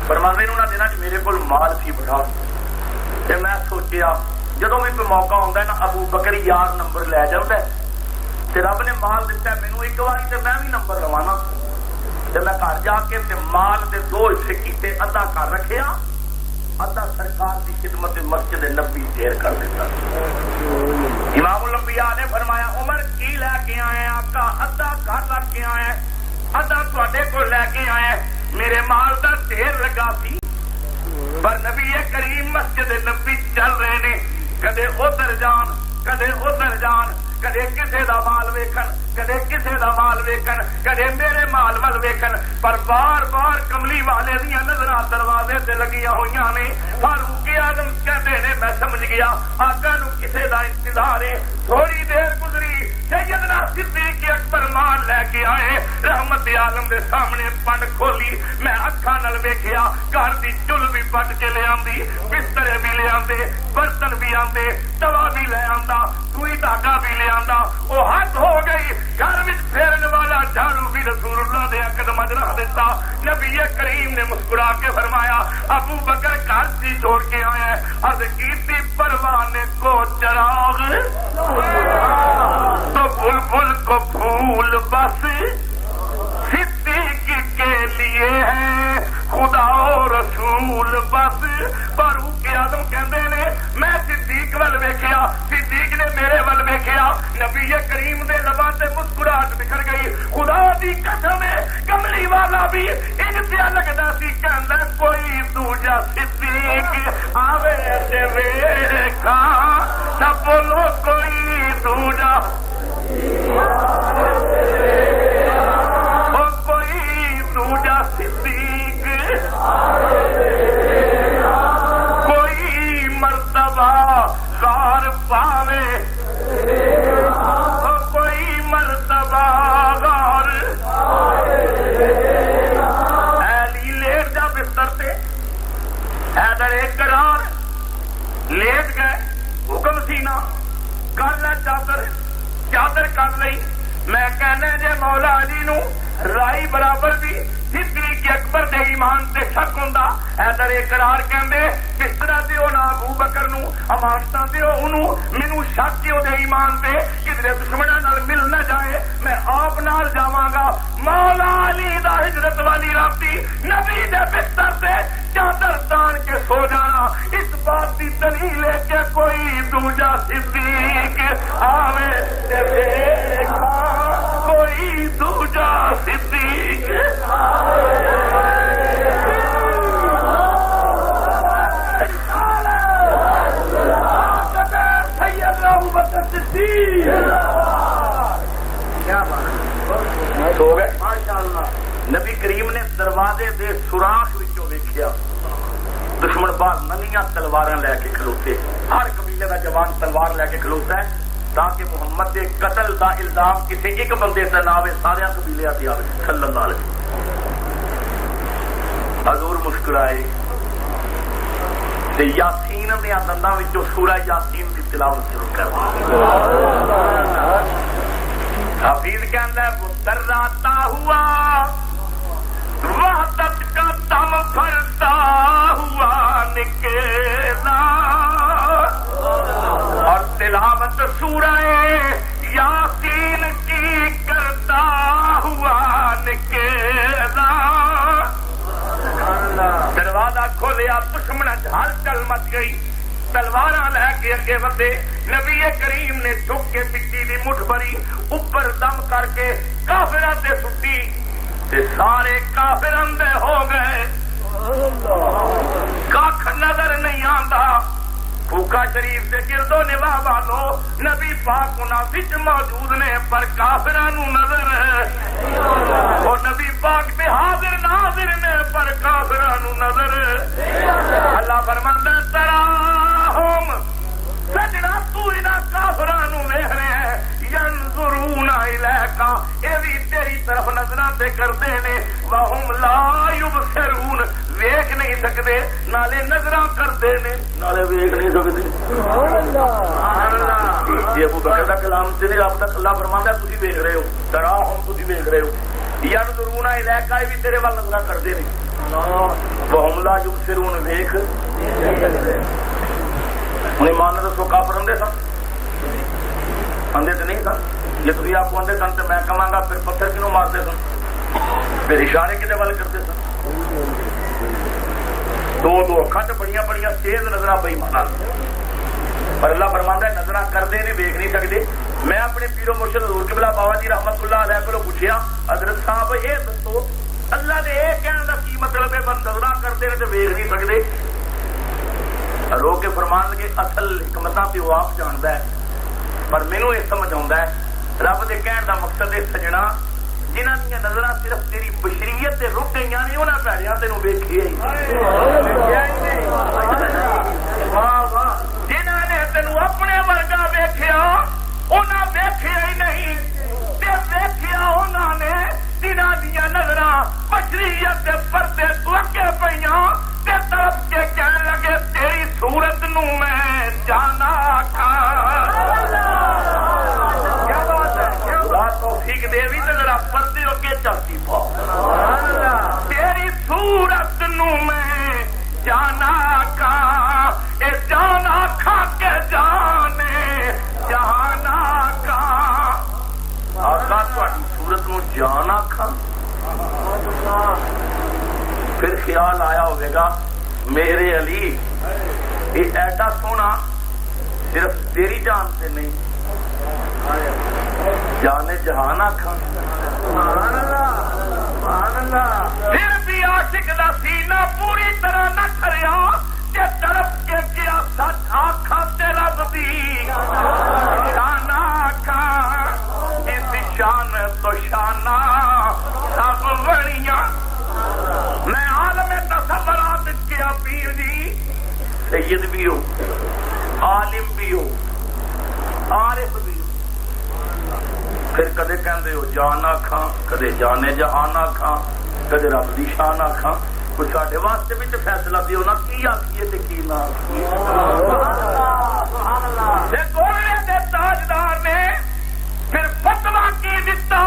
فرماندے نے انہوں نے میرے کو مال سی بٹھا تے میں سوچیا جدوں بھی کوئی موقع ہوتا ہے نا ابو بکر یار نمبر لے جاتا ہے تے رب نے مال دیتا ہے مینوں ایک باری تے میں بھی نمبر لوانا تے میں گھر جا کے تے مال دے دو حصے کیتے، ادھا گھر رکھیا ادھا سرکار کی خدمت مسجد نبی ڈھیر کر دیتا۔ امام الانبیاء نے فرمایا عمر کی لے کے آئے آقا؟ ادھا گھر رکھ کے آئے، ادھا تواڈے کو لے کے آئے، میرے مال دا ڈھیر لگا سی پر نبی کریم مسجد نبی چل رہے نے، کدے ادھر جان کدے ادھر جان، کدے کسے دا مال ویکھن کدے کسے دا مال ویکھن، کدے میرے مال ول ویکھن، پر بار بار کملی والے دیاں نظراں دروازے تے لگیاں ہوئیاں نے۔ فاروق اعظم کہتے نے میں سمجھ گیا آقا نوں کسے دا انتظار ہے۔ تھوڑی دیر گزری سیدنا صدیق اکبر مال لے کے آئے، رحمت عالم دے سامنے پنڈ کھولی، میں اکھاں نال ویکھیا گھر دی چل بھی پٹ کے لے آندی، بسترے بھی لے آندے، برتن بھی آندے، توا بھی لے آندا، سوئی دھاگا بھی لے آندا، وہ حد ہو گئی۔ گھر وچ پھیرن والا جھاڑو بھی رسول اللہ دے قدماں وچ رکھ دیتا۔ نبی کریم نے مسکرا کے فرمایا ابو بکر گھر سی چھوڑ کے آیا ہے، عرض کیتی پروانے کو چراغ تو بلبل کو پھول بس صدیق کے لیے ہے خدا و رسول بس۔ فاروق اعظم کہندے نے میں صدیق ول ویکھیا، صدیق نے میرے ول ویکھیا، نبی کریم دے لباں تے مسکراہٹ بکھر گئی۔ خدا دی قسم ہے کملی والا بھی ان پیا لگدا سی کہندا کوئی دوجا صدیق آوے تے ویکھا نہ بولو کوئی دوجا کوئی دوجا صدیق کوئی مرتبہ ادھر ایک قرار لیٹ گئے، حکم سینا کر لے چادر کر لئی. میں کہنا جے مولا علی نو رائی برابر بھی صدیق اکبر دے ایمان تے شک ہوندا. ادھر اقرار کہندے بستر دیو نہ ابو بکر نو، امانتاں دیو اونوں، مینوں شک کیوں دے ایمان تے کدھر دشمناں نال مل نہ جائے، میں آپ نال جاواں گا. مولا علی دا ہجرت والی راتی نبی دے بستر تے چادر تان کے سو جانا، اس بات کی دلیل ہے کہ کوئی دوجا صدیق آوے تے دیکھا، کوئی دوجا صدیق ہو گئے. نبی کریم نے دروازے دے سوراخ وچوں ویکھیا دشمن باہر ننیاں تلواراں لے کے کھلوتے. ہر قبیلے کا جوان تلوار لے کے کھلوتا ہے تاکہ محمد کے قتل کا الزام کسی ایک بندے سے نہ آئے، سارے قبیلے آتے آئے. صلی اللہ علیہ وسلم حضور مسکرائے تے یاسین دے دنداں وچوں سورہ یاسین کی تلاوت شروع کر دی. حفیظ کہندا ہے وہ تراتا ہوا وحدت کا دم بھرتا ہوا نکلا، اور تلاوت سورہ یاسین کی کرتا ہوا نکلا. دروازہ کھولیا، دشمن ہل چل مچ گئی، تلواراں لے کے اگے ودے. نبی کریم نے چک کے پچی دی مٹھ بھری اوپر دم کر کے کافراں تے سٹی تے سارے کافر اندھے ہو گئے، کھ نظر نہیں آندا. بھوکا شریف سے گردو نواہ والو نبی پاک انہاں وچ موجود نے پر کافراں نو نظر ہے، وہ نبی پاک تے حاضر ناظر نے پر کافراں نو نظر ہے. اللہ فرماندا ہے تراہم سجنا تو انہاں کافراں نو ویکھ رہے ہیں، ینظرون الیک اے بھی تیری طرف نظراں تے کردے نے، وہم لا یبصرون ویکھ نہیں سکدے، نالے نظراں کردے نے نالے ویکھ نہیں سکدے. سبحان اللہ. یہ ابو بکر دا کلام تے رب دا اللہ فرماندا ہے تسی ویکھ رہے ہو، تراہم تسی ویکھ رہے ہو، ینظرون الیک اے بھی تیرے ول نظراں کردے نے، وہم لا یبصرون ویکھ انہیں ماننا دسو کافر اندھے سن؟ اندھے تو نہیں سن. جی تھی آپ کو اندھے سن تو میں کہاں گا پھر پتھر کیوں مارتے سن، پھر اشارے کدے والے کرتے سن. دو اکھاں بڑیاں بڑیاں تیز نظر پی مانا، پر اللہ فرماندا ہے نظر کرتے نہیں ویکھ نہیں سکتے. میں اپنے پیرو مرشد حضور قبلہ بابا جی رحمت اللہ علیہ کو پوچھیا حضرت صاحب یہ دسو اللہ نے یہ کہنے کا کی مطلب ہے بند نظر کرتے ہیں تو ویکھ نہیں سکتے؟ رو کے فرمان لگے اصل حکمتاں تے وہ آپ جاندا ہے، پر مینوں یہ سمجھ آਉਂدا ہے رب دے کہن دا مقصد ہے سجنا جنہاں دی نظراں صرف تیری بشریت تے رک گئیاں نے انہاں پیڑیاں تینوں ویکھیا ہی جنہاں نے تینوں اپنے ورگا ویکھیا انہاں ویکھیا ہی نہیں، تے ویکھیا انہاں نے جنہاں دیاں نظراں بشریت دے پردے تو اگے پیاں تے طرف کے کہنے لگے تیری صورت نو میں جانا کھا. کیا بات ہے، بات توفیق دے بھی تو ذرا پردے ہو کے چلتی پاؤ. تیری صورت نو میں جانا کھا، اے جانا کھا کے جانے جانا کھا. آقا تہاڈی صورت نو جانا کھا. پھر خیال آیا ہوئے گا میرے علی یہ ایڈا سونا صرف تیری جان سے نہیں جانے جہان آخا. پھر بھی عاشق دا سینہ پوری طرح نہ کریا کہ طرف کے کیا سچ آخا تیرا بدی شان آخا. اس شان تو شانہ سب بڑیاں. میں عالم تصورات کیا پیر جی سید بھی ہو، عالم بھی ہو، عارف بھی ہو، پھر کدے کہندے ہو جان آکھاں، کدے جانے جہان آکھاں، کدے رب دی شان آکھاں. کچھ ساڈے واسطے بھی تو فیصلہ دیو نا کی آخیے تے کی نہ آخیے گولے دے تاجدار نے پھر فتوا کی دیتا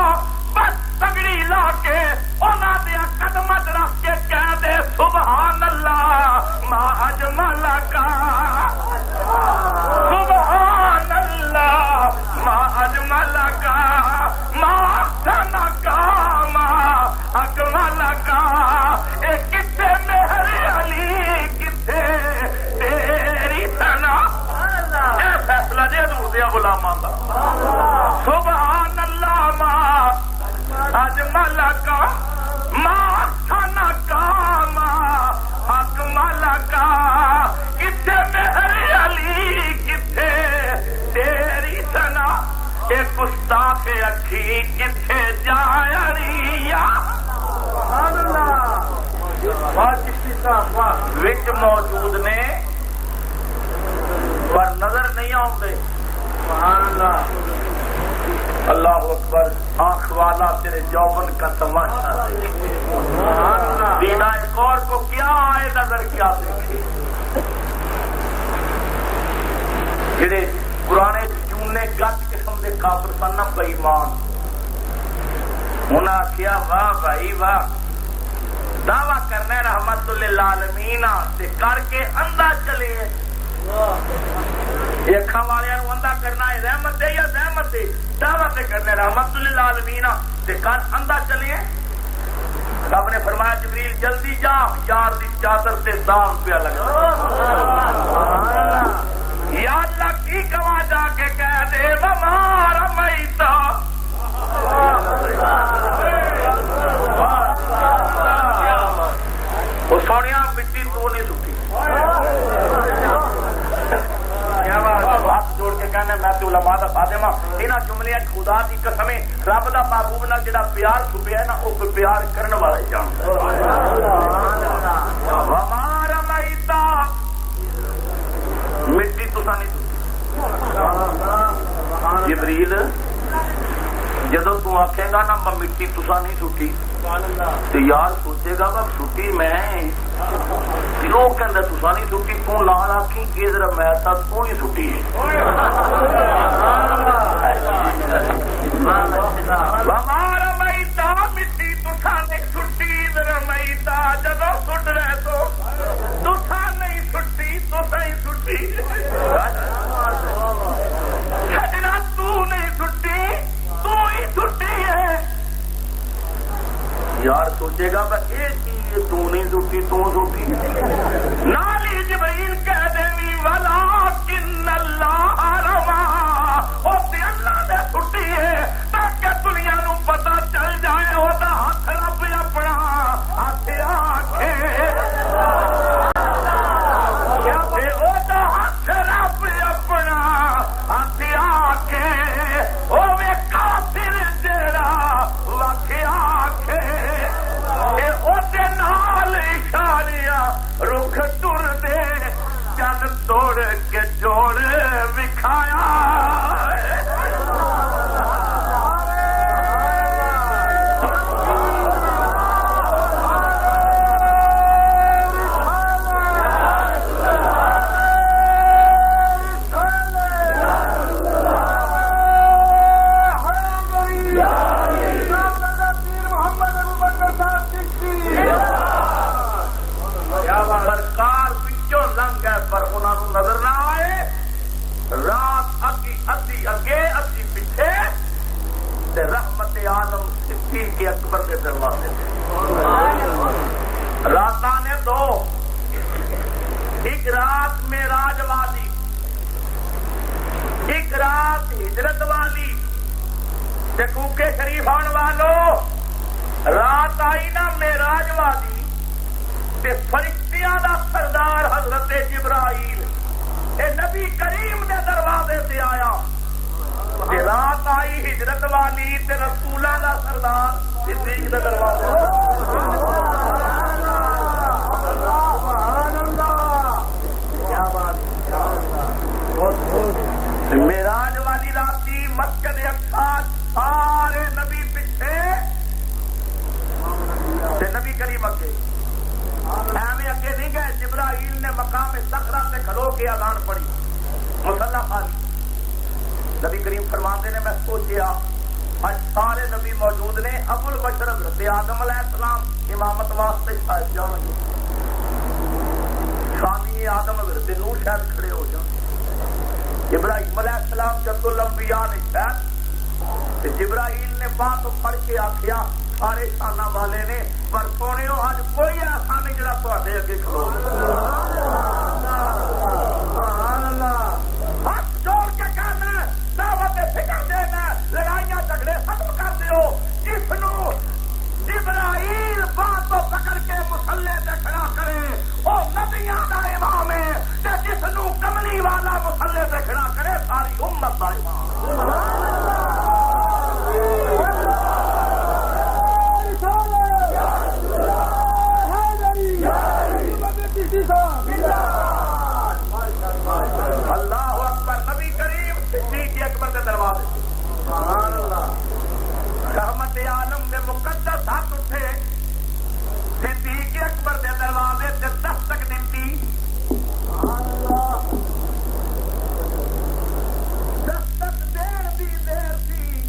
بس تگڑی لا کے انہاں دے قدمت رکھ کے کہہ دے سبحان اللہ ما اجمل کا سبحان اللہ ما اجمل کا ما احسن کا ما اکمل کا اے کتے مہر علی کتے تیری ثنا اے فیصلہ دے دو دیا غلاماں دا سبحان اللہ ما اجمل کا ما احسن کا ما اکمل کا کتے مہر علی کتے تیری ثنا اے گستاخ اکھی کتے جایا وچ موجود نے پر نظر نہیں آتے اللہ اکبر آنکھ والا تیرے جوبن کا تماشا دینا ایک اور کو کیا آئے نظر کیا دیکھے جڑے پرانے چونے گٹ قسم کے کافر سن بے ایمان انہاں کیا واہ بھائی واہ دعویٰ کرنا رحمت للعالمین تے کر کے اندھا چلے اکھاں والے اندھا کرنا ہے رحمت ہے یا زحمت ہے دعویٰ تے کرنا رحمت للعالمین تے کر اندھا چلے رب نے فرمایا جبریل جلدی جا یار دی چادر تے داغ پیا لگا یا اللہ کی کوا جا کے کہہ دے وما رمیتا وہ سونیا مٹی تو نہیں سٹی ہاتھ جوڑ کے کہنا میں تو علماء دا خادم ہاں انہاں جملے خدا دی قسم رب دا محبوب نال جڑا پیار چھپیا ہے نا وہ کوئی پیار کرن والا ہی جاندا وما رمیتا مٹی تو نہیں سٹی جبریل جدو تو آکھے گا نا میں مٹی تسا نہیں سٹی تو یار سوچے گا میں سٹی میں لوگ کہندے تسا نہیں سٹی تو نال آکھی کہ ذرا میں تا تو نہیں سٹی ہمارا میتا مٹی تسا نہیں سٹی ذرا میتا جدو سٹ رہے تو تسا نہیں سٹی تسا ہی سٹی سجنا تو نہیں سٹی تو ہی سٹی ہے یار سوچے گا میں یہ چیز تو نہیں سٹی تو سٹی نالی جبریل کہہ دینی ولیکن اللہ روا وہ اللہ نے سٹی ہے تاکہ دنیا نو پتہ چل جائے وہ ہاتھ رب اپنا ہاتھ آکھے ہاتھ رب اپنا ہاتھ آکھے وہ کافر جڑا وکھ آکھے رخ ٹر دے چند توڑ کے جوڑ وکھایا سرکار پچھوں لنگ ہے پر انہوں نے نظر نہ آئے رات ادھی اگے ادھی پیچھے رحمت عالم صدیق اکبر کے دروازے تھے رات نے دو ایک رات معراج والی ایک رات ہجرت والی کوکے شریف آن والوں رات آئی نا معراج والی فرشتیاں دا سردار حضرت جبرائیل اے نبی کریم دے دروازے سے آیا رات آئی ہجرت والی تے رسولاں دا سردار صدیق دے دروازے کیا بات معراج والی راتی مسجد اقصی سارے نبی پیچھے تے نبی کریم اگے کے اذان پڑھی مصلی خالی. نبی کریم فرماتے نے میں سوچیا آج سارے نبی موجود نے, ابو البشر حضرت آدم علیہ السلام امامت واسطے شاید جان گے, ثانی آدم حضرت نوح شاید کھڑے ہو جان, ابراہیم علیہ السلام جد الانبیاء نے شاید. جبرائیل نے بات پڑھ کے آخیا سارے شانہ والے نے, پر سونے ہو آج کوئی ایسا نہیں جڑا تواڈے اگے کھلو. ہاتھ جوڑ کے کہنا دعوت فکر دینا, لڑائیاں جھگڑے ختم کر دیو. جس نو جبرائیل بات پکڑ کے مسلے تے کھڑا کرے وہ نبیاں دا امام ہے, تے جس نو کملی والا مسلے تے کھڑا کرے ساری امت دا امام. اللہ اکبر. نبی کریم صدیق اکبر کے دروازے سبحان اللہ رحمت عالم نے مقدس ہاتھ اٹھے, صدیق اکبر کے دروازے سے دستک دیتی. دستک دیر دی دیر تھی,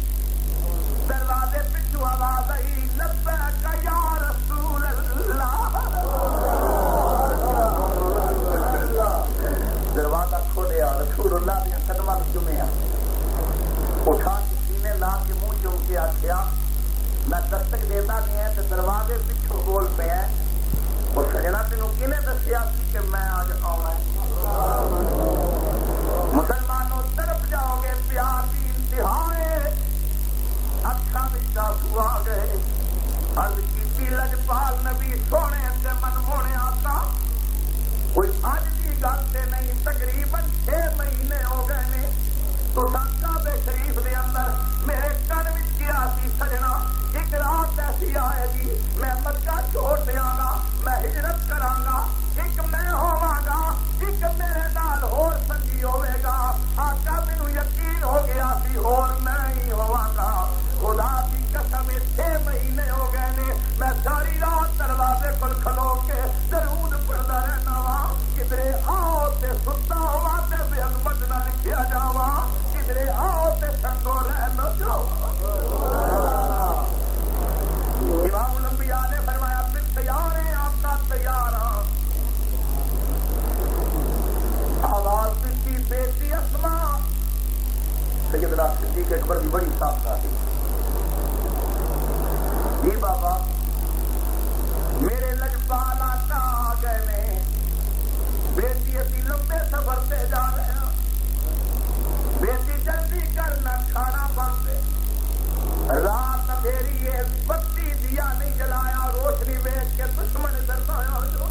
دروازے پچھو آواز آئی لبیک یا رسول اللہ. دروازہ کھولیا, رسول اللہ دیا قدمہ چومیا, اٹھا کے سینے لا کے منہ چوم کے آخیا میں دستک دیتا نہیں ہے تو دروازے پچھو بول پہ ہے. اور سجنا تینوں کنے دسیا کہ میں آج آنا ہے. مسلمانوں طرف جاؤ گے پیار کی انتہا ہے, اکھاں وچ آنسو آ گئے. عرض کیتی لجپال نبی سونے تے من مونے آتا کوئی اج کی گل تے نہیں, تقریباً 6 مہینے ہو گئے نے. تو کعبے شریف دے اندر میرے کن وچ کیا سی سجنا, ایک رات ایسی آئے گی میں مکہ چھوڑ دیاں گا, میں ہجرت کراں گا, ایک میں ہوواں گا, ایک میرے نال ہور سنگی ہوے گا. آقا مینوں یقین ہو گیا سی ہور میں ہی ہوواں گا. خدا کی قسم 6 مہینے ہو گئے نے میں ساری رات دروازے پر کھلو کے درود پڑھدا رہنا وا. کدھرے آؤ تے ستا ہوا تے بے عظمت نہ لکھیا جاوا, کدھرے آؤ تے سنگو رہ نہ جاوا. امام الانبیاء نے فرمایا پھر تیار ہیں آپ کا تیار ہاں. آواز دیتی بیٹی اسما, سیدنا صدیق اکبر کی بڑی صاف تھی. جی بابا میرے لجپال آقا آ گئے نے, بیٹی ابھی لمبے سفر سے جا رہے ہیں, بیٹی جلدی کرنا کھانا بنتے. رات اندھیری ہے, بتی دیا نہیں جلایا, روشنی ویچ کے دشمن ڈرتا جو.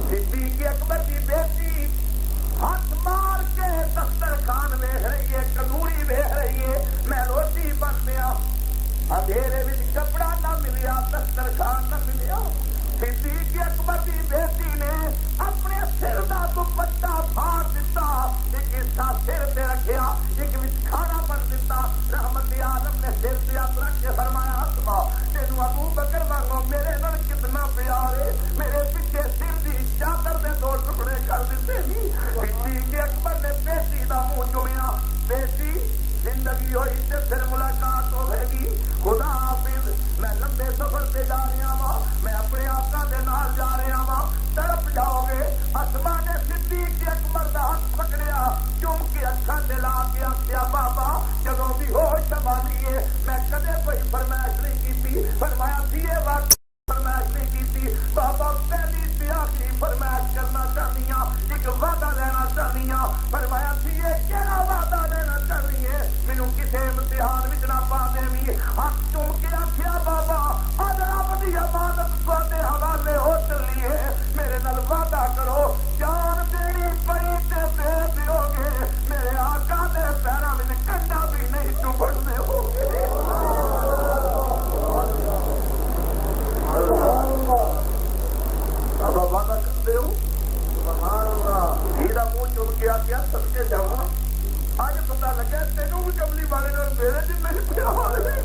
صدیق اکبر کی بیٹی ہاتھ مار کے دسترخوان ویکھ رہی ہے, کنوری ویکھ رہی ہے, میں روٹی بن دیا. اندھیرے میں کپڑا نہ ملیا, دسترخوان نہ ملیا. صدیق اکبر کی بیٹی نے اپنے سر کا دوپٹہ پھاڑ دیتا, ایک حصہ سر پہ رکھیا, ایک وچ کھانا بن دیتا. رحمت عالم نے سر پہ ہاتھ رکھ کے فرمایا اسما تینوں ابو بکر وانگو میرے نال کتنا پیار ہے, میرے پیچھے سر دی چادر دے 2 ٹکڑے کر دیتے نہیں. صدیق اکبر نے بیٹی دا منہ چومیا, بیٹی زندگی ہوئی تے پھر ملاقات ہوے گی, خدا حافظ. میں لمبے سفر سے جا رہا وا, میں اپنے آقا دے نال جا رہا وا, طرف جاؤ گے. اسما نے صدیق اکبر دا ہاتھ پکڑیا, چوم کے اکھاں تے لا کے آخیا بابا جدوں بھی ہوش سنبھالی ہے میں کدے کوئی فرمائش نہیں کیتی. فرمایا دیے وقت فرمائش نہیں کیتی بابا, پہلی تے آخری فرمائش کرنا چاہنی ہاں, ایک وعدہ لینا چاہنی ہاں. فرمایا دیے کیڑا وعدہ لینا چاہنی ہے, مینوں کسے امتحان وچ نہ پا دیویں. ہاتھ چوم کے آخیا بابا اج رب دی امانت تواڈے حوالے ہو چلی ہے, میرے نال وعدہ کرو جان تیری پئی تے دے دیو گے, میرے آقا دے پیراں وچ کنڈا بھی نہیں چبھڑ دے ہو گے. اب وعدہ کرتے ہو سبحان اللہ. یہ منہ چوم کے آخیا صدقے جاواں, اج پتہ لگا تینوں بھی کملی والے نال میرے جن نہیں پیار ہے.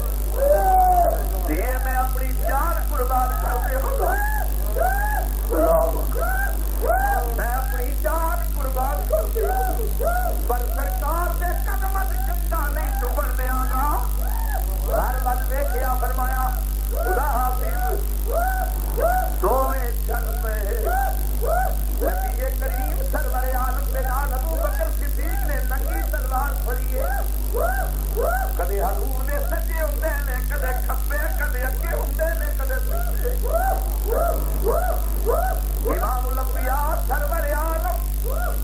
میں اپنی جان قربان کرتے ہوں, میں اپنی جان قربان کھولیے کدے حضور نے سجے ہوندے نے کدے کھبے کدے اگے ہوندے نے کدے پیچھے امام الانبیاء سرور عالم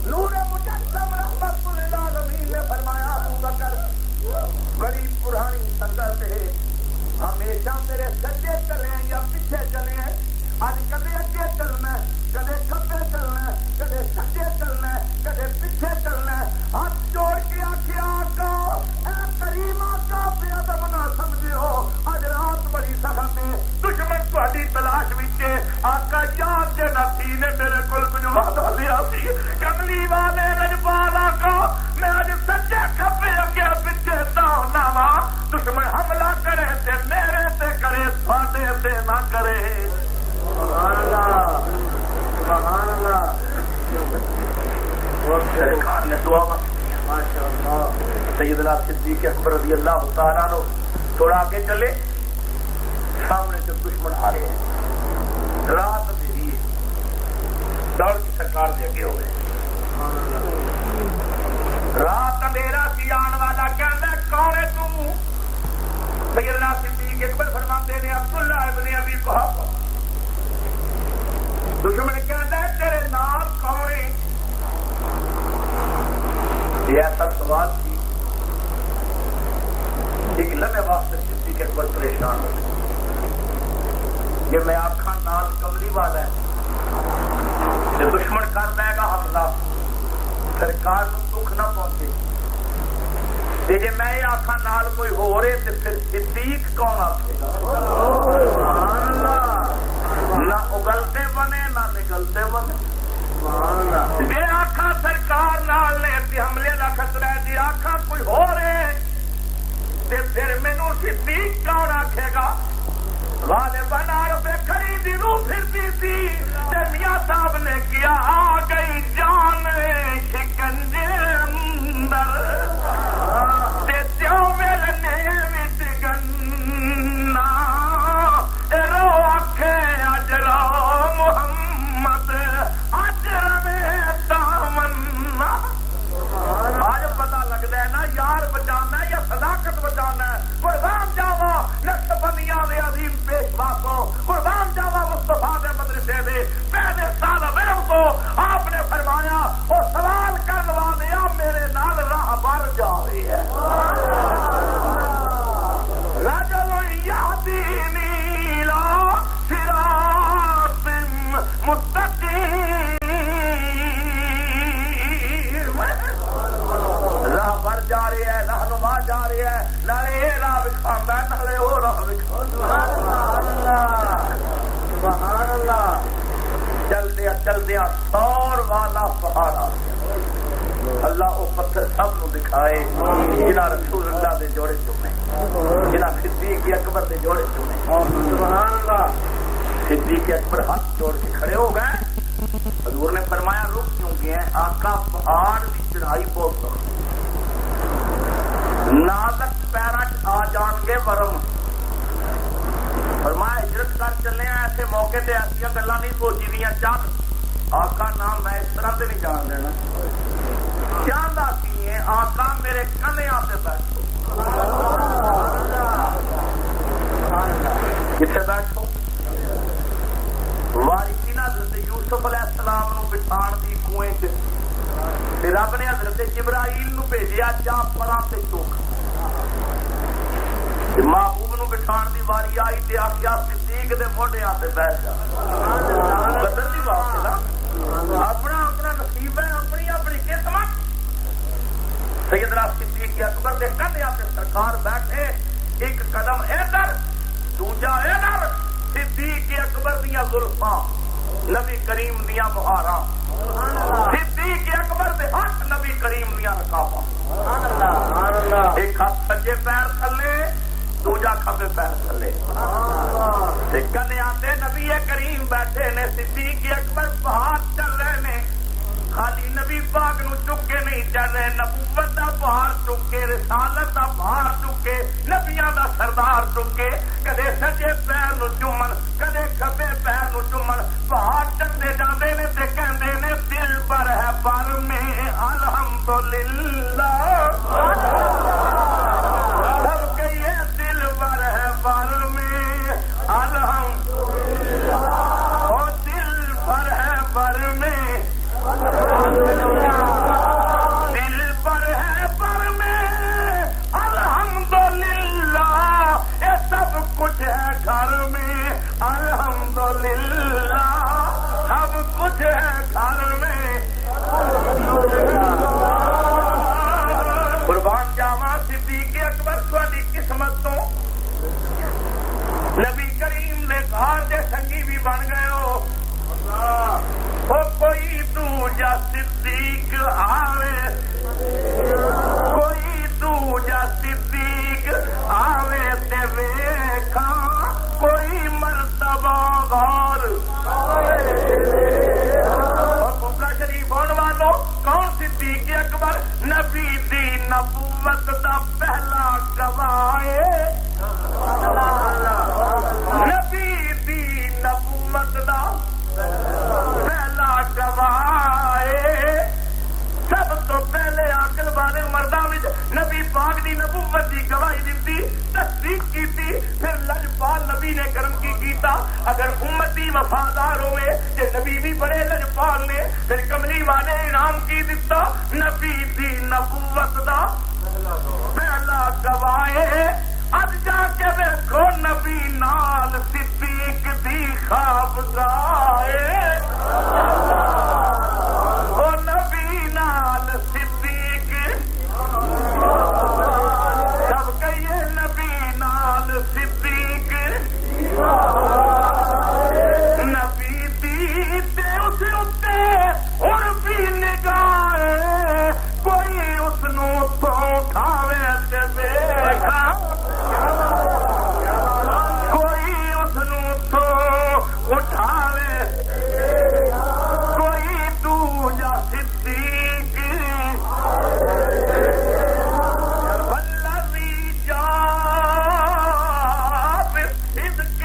نور مجسم رحمت للعالمین نے فرمایا ابو بکر بڑی پرانی سنگت ہے ہمیشہ میرے سجے چلے یا پیچھے چلے آج کدے اگے چلنا کدے کھبے چلنا کدے سجے چلنا کدے پیچھے چلنا ہاتھ جوڑ کے آخیا آقا اے کریم آقا بے ادب نہ سمجھو اج رات بڑی سخت ہے دشمن تہاڈی تلاش وچ آقا یاد دے نبی نے میرے کول کچھ وعدہ لیا سی کملی والے رجبال آقا میں اج سجے کھبے اگے پیچھے تاؤنا وا دشمن حملہ کرے تے میرے تے کرے تھاڈے تے نہ کرے سبحان اللہ سبحان اللہ سرکار نے دعا ماشاءاللہ سیدنا صدیق اکبر رضی اللہ تعالیٰ عنہ تھوڑا آگے چلے سامنے سے دشمن آ رہے ہیں رات بھی دوڑ کی سرکار دے اگے ہوئے رات اندھیرا سی آن والا کہنا کون ہے تو سیدنا صدیق اکبر فرماتے ہیں عبداللہ ابن ابی قحافہ دشمن کہتا ہے تیرے نام کون ہے یہ ایسا سوال تھی ایک لمحے واسطے صدیق اکبر پریشان ہو یہ میں آنکھاں نال کملی والا ہے یہ دشمن کر دے گا حملہ سرکار کو دکھ نہ پہنچے جی میں یہ آنکھاں نال کوئی ہو رہے تو پھر صدیق کون آتے نہ اگلتے بنے نہ نکلتے بنے جی آنکھاں سرکار نال نے حملے کا خطرہ ہے جی آنکھاں کوئی ہو رہے تے پھر مینوں صدیق کون آکھے گا والے بنا روپے خریدی رو پھرتی تھی تے میاں صاحب نے کیا آ گئی جان شکنجے اندر تے تیوں ملنے وچ گنا رو آکھے اجرا محمد اجر میں تامنا آج پتہ لگتا ہے نا یار بچانا یا صداقت بچانا ہے قربان جاوا نقش بندیاں دے عظیم پیشوا کو قربان جاوا مصطفیٰ دے مدرسے دے پہلے سال علم کو آپ نے فرمایا وہ سوال کرنے والے میرے نال راہ بر جا رہی ہے رجل یہدینی لا صراط مستقیم راہ بر جا رہی ہے رہنما جا رہی ہے نالے یہ راہ دکھاتا ہے نالے وہ راہ دکھاتا سبحان اللہ چل دیا سور والا پہاڑا اللہ وہ پتھر سب نو دکھائے جنہ رسول اللہ دے جوڑے چونے جنہ صدیق اکبر دے جوڑے چونے سبحان اللہ صدیق اکبر ہاتھ جوڑ کے کھڑے ہو گئے حضور نے فرمایا رک کیوں گئے ہیں آقا پہاڑ کی چڑھائی بہت سخت نازک پیرا آ جان گے ورم فرمایا ہجرت کر چلے ہیں ایسے موقع تے ایسا گلا نہیں سوچی دیا چل آقا نام میں اس طرح سے نہیں جان دینا چاہتا کی ہے آقا میرے کنیاں سے بیٹھو کتنے بیٹھو وارثی نے حضرت یوسف علیہ السلام نو بچھاڑ دی کنویں چ رب نے حضرت جبرائیل نو بھیجیا جا پراں تے چوک محبوب نو بٹھان دی واری آئی تے آخیا صدیق دے موڈیاں تے بیٹھ جا قدر دی بات ہے نا اپنا اپنا نصیب ہے اپنی اپنی قسمت سیدنا صدیق اکبر دے کندھیاں تے سرکار بیٹھے ایک قدم ادھر دوجا ادھر صدیق اکبر دیاں زلفاں نبی کریم دیاں مہاراں صدیق اکبر دے ہاتھ نبی کریم دیاں رکاباں ایک ہاتھ سجے پیر تھلے دوجا کھبے پیر تھلے کنیا تے نبی کریم بیٹھے نے صدیق اکبر پہاڑ چل رہے نے خالی نبی پاک نو چک کے نہیں چل رہے نبوت دا پہاڑ چک کے رسالت دا پہاڑ چک کے نبیاں دا سردار چک کے کدے سجے پیر نو چومن کدے کھبے پیر نو چومن پہاڑ چلتے جاندے نے تے کہندے نے دل پر ہے پر میں الحمدللہ نبوت دا پہلا گواہ نبی دی نبوت دا پہلا گواہ سب تو پہلے عقل والے مرداں وچ نبی پاک دی نبوت دی گواہی دتی تصدیق کیتی پھر لجپال نبی نے کرم کی کیتا اگر امتی وفادار ہوئے کہ نبی بھی بڑے لجپال نے پھر کملی والے انعام کی دیتا نبی دی نبوت دا پہلا گواہ اج جا کے ویکھو نبی نال صدیق دی خوابگاہ او نبی نال صدیق سب کہیے نبی نال صدیق نبی دی تے اس اتے ہن بھی نگاہ کوئی اس نو تو اٹھاوے تے دیکھا کوئی اس نو تو اٹھاوے کوئی دوجا صدیق والذی جاء بالصدق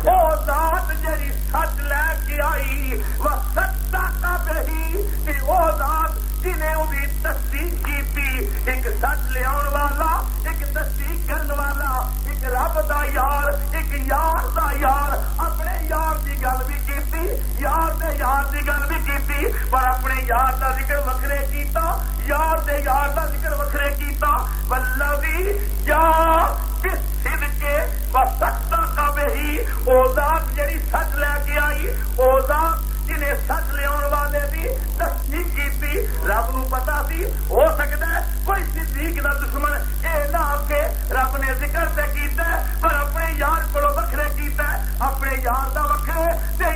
او ذات جڑی سچ لے کے آئی وصدق بہی کہ او ذات جنہیں انہیں تصدیق کی تھی ایک سچ لے آن والا ایک تصدیق کرنے والا ایک رب دا یار ایک یار دا یار اپنے یار دی گل بھی کیتی یار دے یار دی گل بھی کیتی پر اپنے یار دا ذکر وکھرے کیتا یار دے یار دا ذکر وکھرے کیتا والذی جاء بالصدق وصدق بہی او ذات جڑی سچ لے کے آئی او ذات جنہیں سچ لے آن والے دی تصدیق کی رب نو پتا سی ہو سکتا ہے کوئی صدیق دا دشمن اے نہ آکے رب نے ذکر تے کیتا ہے پر اپنے یار کو وکھرے کیتا ہے اپنے یار دا وکھرے تے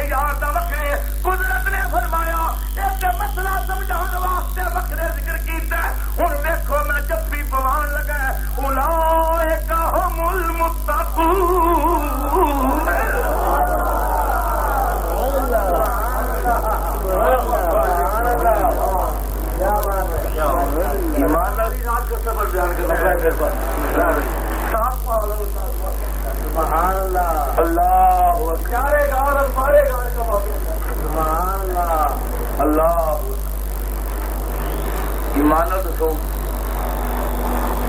یار دا وکھرے قدرت نے فرمایا ایک مسئلہ سمجھانے واسطے وکھرے ذکر کیتا ہے ہن دیکھو میں جب بھی پوان لگا ہے اولئک هم المتقون ایمانداری رات کا سفر بیان کرنا سبحان اللہ اللہ چارے گاڑ مارے گاڑ کا سبحان اللہ اللہ ایمان دسو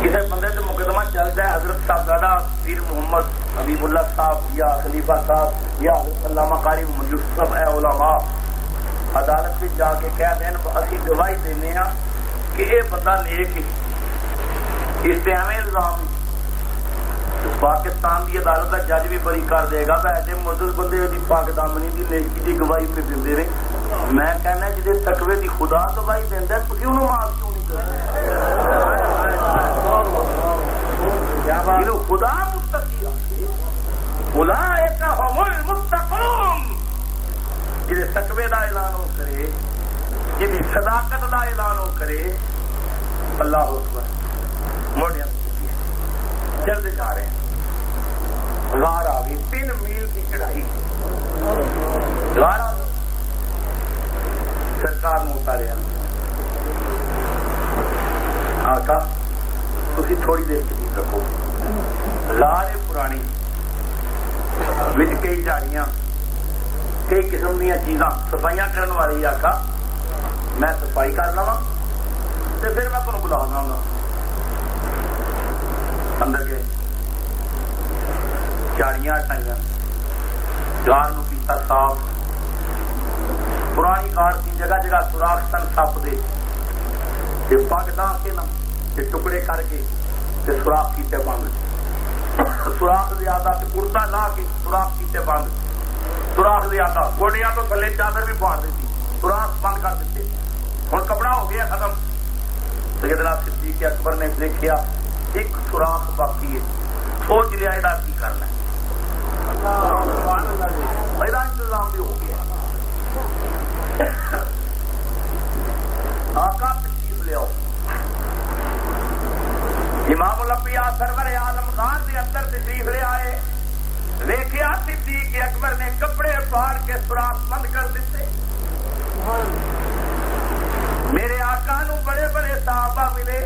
کسی بندے سے مقدمہ چلتا ہے حضرت صاحبزادہ پیر محمد حبیب اللہ صاحب یا خلیفہ صاحب یا حضرت علامہ قاری یوسف اے علماء عدالت میں جا کے کہہ دیں اسی گواہی دینے ہاں کہ یہ بندہ نیک اس پہ ایویں الزام پاکستان کی عدالت کا جج بھی بری کر دے گا ایسے مزل بندے کی پاک دامنی کی نیکی کی گواہی پہ دے رہے میں کہنا جی تقوی کی خدا گواہی دینا تو کیوں معاف کیوں نہیں کرتے خدا متقی اولئک هم المتقون جی تقوی کا اعلان ہو کرے جی صداقت کا اعلان ہو کرے اللہ اکبر موڑیا چلتے جا رہے ہیں غار آ گئی 3 میل کی چڑھائی غار آ گئی سرکار نے اتاریا آقا تھی تھوڑی دیر تشریف رکھو غار پرانی وچ کئی جھاڑیاں کئی قسم دیا چیزاں صفائیاں کرنے والی آقا میں صفائی کر لوا تو پھر میں تمہیں بلا دوں گا اندر گئے جھاڑیاں ہٹائیاں غار نو کیتا صاف پرانی غار کی جگہ جگہ سوراخ سن سپ دے پگ ڈان کے نا ٹکڑے کر کے سوراخ کیتے بند سوراخ زیادہ کڑتا لا کے سوراخ کیتے بند سوراخ زیادہ گوڈیاں تو تھلے چادر بھی پاڑ دیتی سوراخ بند کر دیتے ہوں کپڑا ہو گیا ختم سیدنا صدیق اکبر نے دیکھا ایک سوراخ باقی ہے سوچ لیا یہ کی کرنا میرا انتظام بھی ہو گیا آقا تشریف لے آؤ امام الانبیاء سرور عالم خان کے اندر تشریف لے آئے دیکھا صدیق اکبر نے کپڑے پاڑ کے سوراخ بند کر دیتے میرے آقا نو بڑے بڑے صحابہ ملے،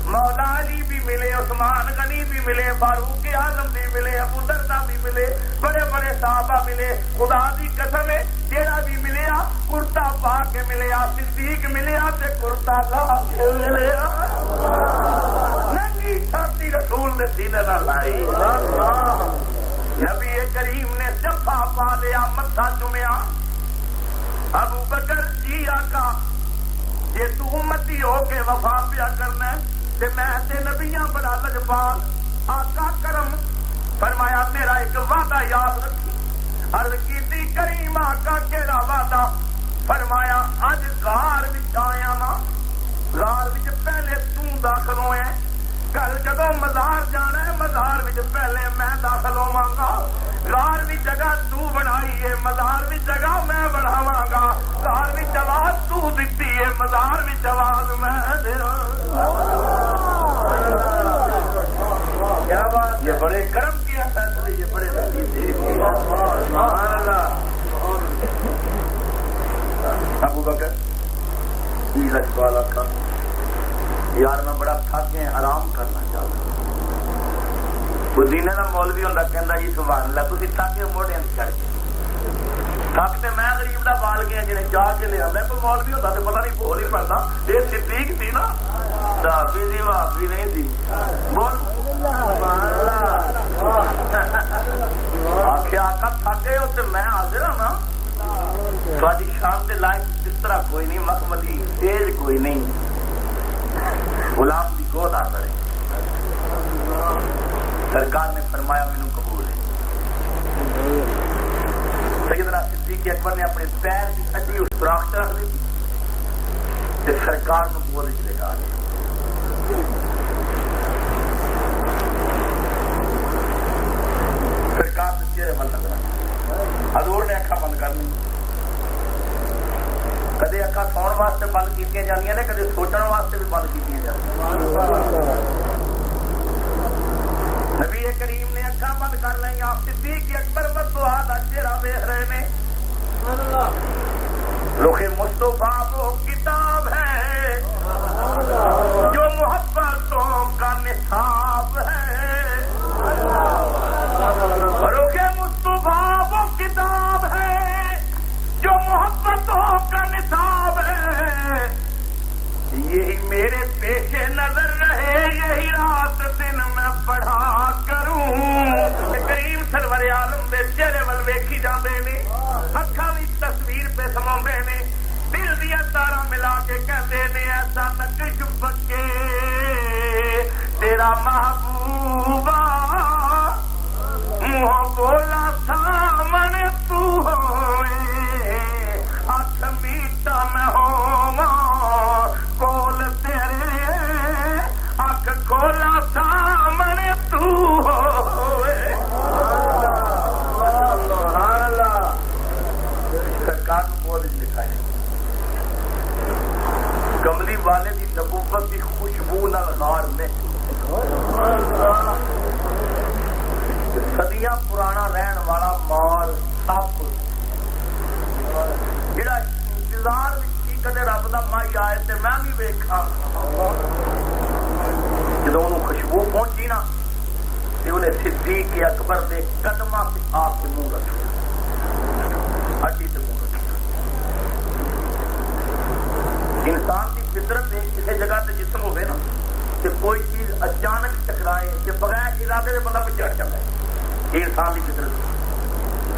مولا علی بھی ملے، عثمان غنی بھی ملے، فاروق اعظم بھی ملے، ابو دردہ بھی ملے، بڑے بڑے صحابہ ملے. خدا دی قسم ہے جیڑا بھی ملیا کرتا پا کے ملیا، صدیق ملیا تے کرتا لا کے ملیا، ننگی چھاتی رسول نے سینے نہ لائی. نبی کریم نے جفا پا لیا، متھا چومیا. ابو بکر جی آقا جے تو امتی ہو کے وفا پیا کرنا تے میں تے نبیاں بڑا لجپال. آقا کرم فرمایا میرا ایک وعدہ یاد رکھی. عرض کیتی کریم آقا کیڑا وعدہ؟ فرمایا اج غار وچ آیا نا، غار وچ پہلے تو داخل ہوئے، کل جدوں مزار جانا ہے مزار وچ پہلے میں داخل ہوواں گا. غار وچ جگہ تو بنائی ہے، مزار وچ جگہ میں بناواں گا. غار وچ آواز تو دتی ہے، مزار وچ آواز میں دیاں. کیا بات، یہ بڑے کرم کیا فیصلے، یہ بڑے سبحان اللہ. ابو بکر عزت والا تھا، یار میں بڑا تھک گیا، آرام کرنا چاہتا. وہ دینے کا مولوی ہوتا کہہ جی سبحان اللہ تھی تھک کے موڑے چڑھ کے تھک تے میں غریب کا بال گیا جنہیں چاہ کے لیا. کوئی مولوی ہوتا تو پتا نہیں بول ہی پڑتا. یہ صدیق تھی نا، دھابی تھی وہابی نہیں تھی. بول آخیا آقا تھکے ہو تو میں حاضر ہوں نا. تھوڑی شان کے لائق جس طرح کوئی نہیں، مخملی تیز کوئی نہیں، غلام کی گود آ کرے. سرکار نے فرمایا مینوں قبول ہے. سیدنا صدیق اکبر نے اپنے پیر کی ہڈی اس سوراخ رکھ دی تے سرکار کو گود چ لگا لیا. سرکار کے چہرے بند لگنا، حضور نے اکھا بند کر لی. کدے اکھا سون واسطے بند کی جانیاں نے، کدے سوچن واسطے بھی بند کی جانیاں. نبی کریم نے اکھا بند کر لیں. آپ صدیق اکبر بدعا دا چہرہ دیکھ رہے ہیں. رخ مصطفیٰ وہ کتاب ہے جو محبتوں کا نصاب ہے. رخ مصطفیٰ وہ کتاب ہے جو محبتوں کا نصاب ہے. یہی میرے پیش نظر رہے، یہی رات دن میں پڑھا کروں. کریم سرور عالم دے چہرے ول ویکھی جاندے نے، اکھاں وچ تصویر پہ سماوندے نے، دل دیا تارا ملا کے کہتے نے ایسا نقش پکے تیرا محبوبہ منہ بولا سامنے تو ہوئے، اکھ میٹا میں ہوواں کول تیرے، اکھ کھولا سامنے تو ہوئے. سرکار کو بہت لکھا ہے کملی والے کی نبوت کی خوشبو نال غار میں صدیاں پرانا رہن والا مال سب جڑا انتظار کدے رب دا مائی آئے تے میں بھی ویکھا. جدوں انہوں خوشبو پہنچی نا تے انہیں صدیق اکبر دے قدماں تے آ کے منہ رکھیا، ہڈی تے منہ رکھیا. انسان کی فطرت ہے کسی جگہ تے جسم ہوئے نا تے کوئی چیز اچانک ٹکرائے تے بغیر ارادے دے بندہ پچھڑ جاتا ہے. یہ انسان کی فطرت ہے.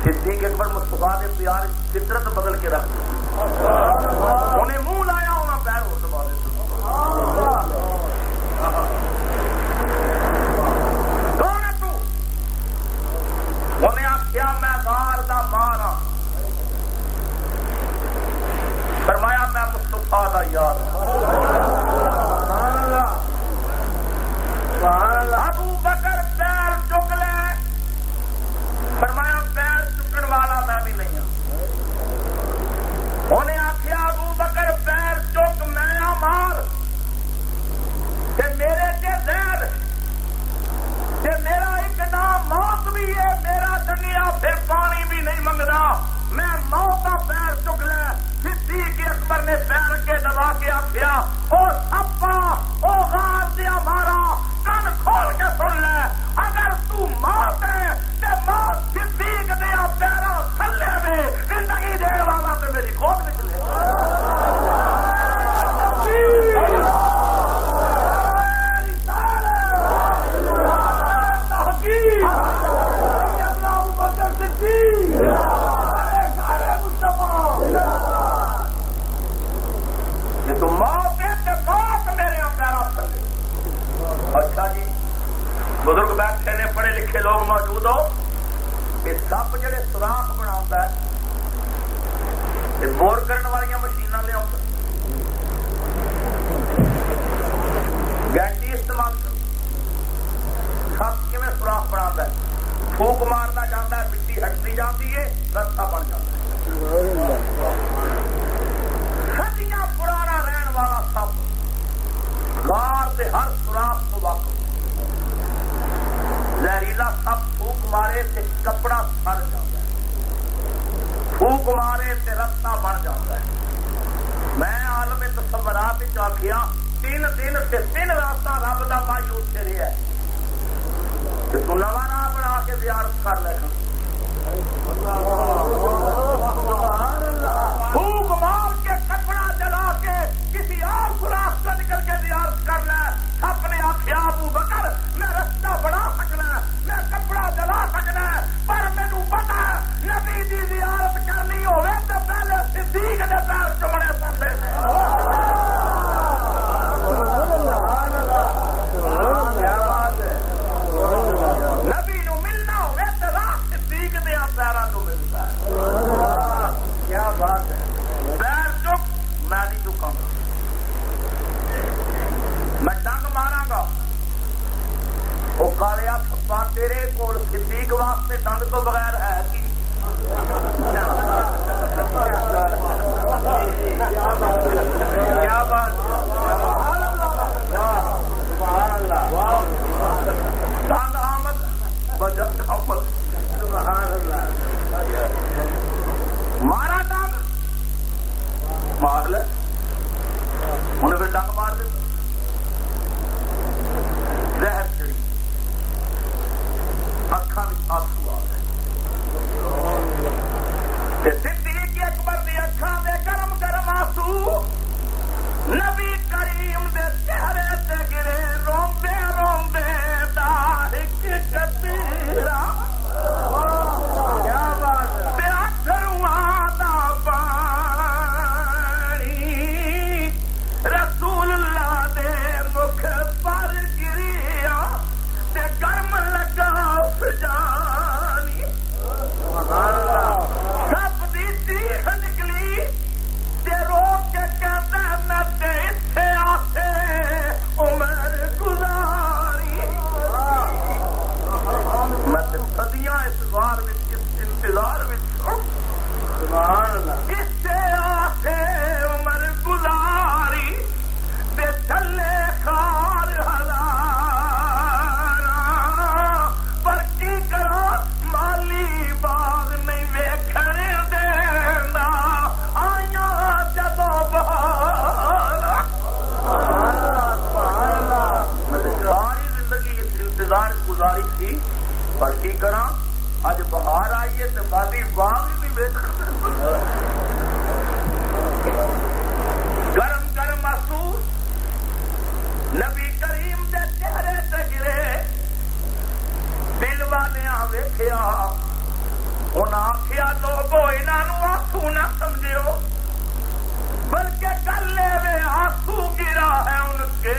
صدیق اکبر مصطفیٰ دے پیار فطرت بدل کے رکھ دی. انہیں منہ لایا انہیں پیر ہو دبا دے. کون ہے تو؟ انہیں آخیا میں غار دا مارا. فرمایا میں مصطفیٰ دا یار. ابو بکر پیر چک لے. فرمایا پیر چکن والا میں بھی نہیں ہوں. انہیں آخیا ابو بکر پیر چک میں مار تے میرے تے زہر تے میرا ایک نام موت بھی ہے، میرا دنیا پھر پانی بھی نہیں منگتا، میں موت کا پیر چک لے. صدیق اکبر نے پیر کے دبا کے آخیا اور سپا کے تے موت میرے پیروں تھلے۔ اچھا جی، بزرگ بیٹھے نے، پڑھے لکھے لوگ موجود ہو، کہ سپ جڑے سوراخ بنا بور کرنے والی مشیناں لیا گینٹی استعمال کر سپ کیون سوراخ بنا، پھوک مارتا جاتا ہے، مٹی ہٹتی جاتی ہے، رستہ بن جاتا ہے۔ صدیاں پرانا رہن والا سپ غار سے ہر سوراخ کو واقف، زہریلا سپ پھوک مارے تے کپڑا سڑ جاتا ہے، پھوک مارے تے رستہ بن جاتا ہے۔ میں عالم تصورات آخیا 3 دن سے 3 راستہ رب کا مائی اتنے رہا ہے کہ تو نواں نام بنا کے زیارت کر لے، پھوک مار کے کپڑا جلا کے کسی اور سوراخ سے نکل کے زیارت کر لے۔ سپ نے آخیا ابو بکر میں رستہ بنا سکنا، میں کپڑا جلا سکنا، پر مینوں پتا نبی دی زیارت کرنی ہوے تو پہلے صدیق دے پیر چومنے پڑتے ہیں۔ نبی نو ملنا ہوے تو راہ صدیق دے پیراں تو ملتا ہے۔ کیا بات ہے، پیر چک میں نہیں چکاں گا، میں ڈنگ مارا گا۔ وہ کالیا کھپا تیرے کول صدیق واسطے ڈنگ تو بغیر ہے کی؟ کیا بات، ڈنگ آمد بجٹ آمد، مارا ڈنگ مار لے، انہیں پھر ڈنگ مار دے، زہر چڑی، اکھاں وچ آنسو آ گئے، صدیق اکبر دی اکھاں دے گرم گرم آنسو نبی کریم دے چہرے تے گرے، روندے روندے داہک کتیرا، کیا بات ہے، تے اکھرواں دا پانی رسول اللہ دے مکھ پر گریا تے گرم لگا فجانی، سب دی چیخ نکلی تے رو کے کہتا نہ تے اتھے آتے عمر گزاری، میں تے صدیاں اس غار وچ اس انتظار وچ اتھے آتے عمر گزاری تے چلے خار پر کی کرا مالی باغ نہیں ویکھن دینا، آیا جدو بہار، ساری زندگی اس انتظار گزاری تھی، پر کی کرا اج بہار آئیے تو مالی باغ بھی ویکھن، گرم گرم محسوس نبی کریم دے چہرے تے گرے، دل والیاں ویکھیا، انہاں آکھیا لوگو انہاں آنسو نہ سمجھو، بلکہ گل وے آنسو گرا ہے ان کے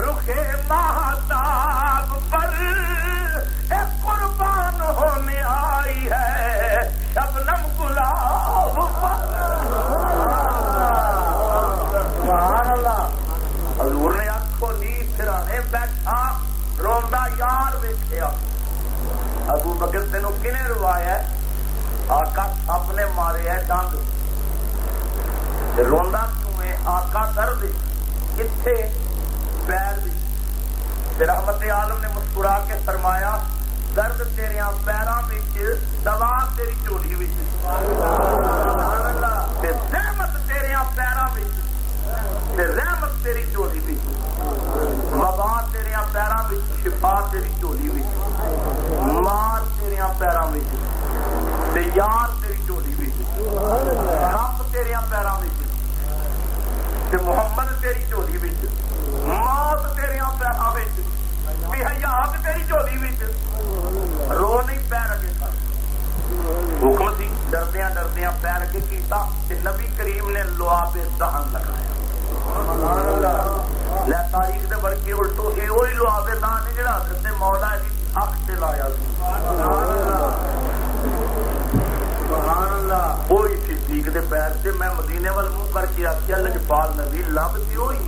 رخے ماہتاب پر، ایک قربان ہونے آئی ہے شبنم گلاب پر۔ سبحان اللہ، حضور نے آنکھوں نیچ سرانے بیٹھا روندا یار ویکھیا، ابو بکر تینوں کنے روایا ہے؟ آقا سپ نے مارے ہے ڈنگ، روندا کیوں ہے؟ آقا درد کتھے؟ پیر بھی۔ رحمت عالم نے مسکرا کے فرمایا درد تیریاں پیراں وچ، دوا تیری جھولی وچ، رحمت تیریاں پیراں وچ، رحمت تیری جھولی وچ، وبا تیریاں پیراں وچ، شفا تیری جھولی وچ، مار تیریاں پیراں وچ، تے یار تیری جھولی وچ، سپ تیریاں پیراں وچ، تے محمد تیری جھولی وچ، موت تیریاں پیراں وچ، بے حیات تیری جھولی وچ، رو نہیں پیر اگے کر، حکم سی ڈردا ڈردیاں ڈردیاں پیر اگے کیتا تے نبی کریم نے لعاب دہن لگایا. لے تاریخ دے ورقے الٹو یہ وہی لعاب دہن ہے جڑا حضرت مولا علی اکھ تے لایا سی. وہی صدیق دے پیر سے میں مدینے وال منہ کر کے آخیا لجپال نبی لب سی ہوئی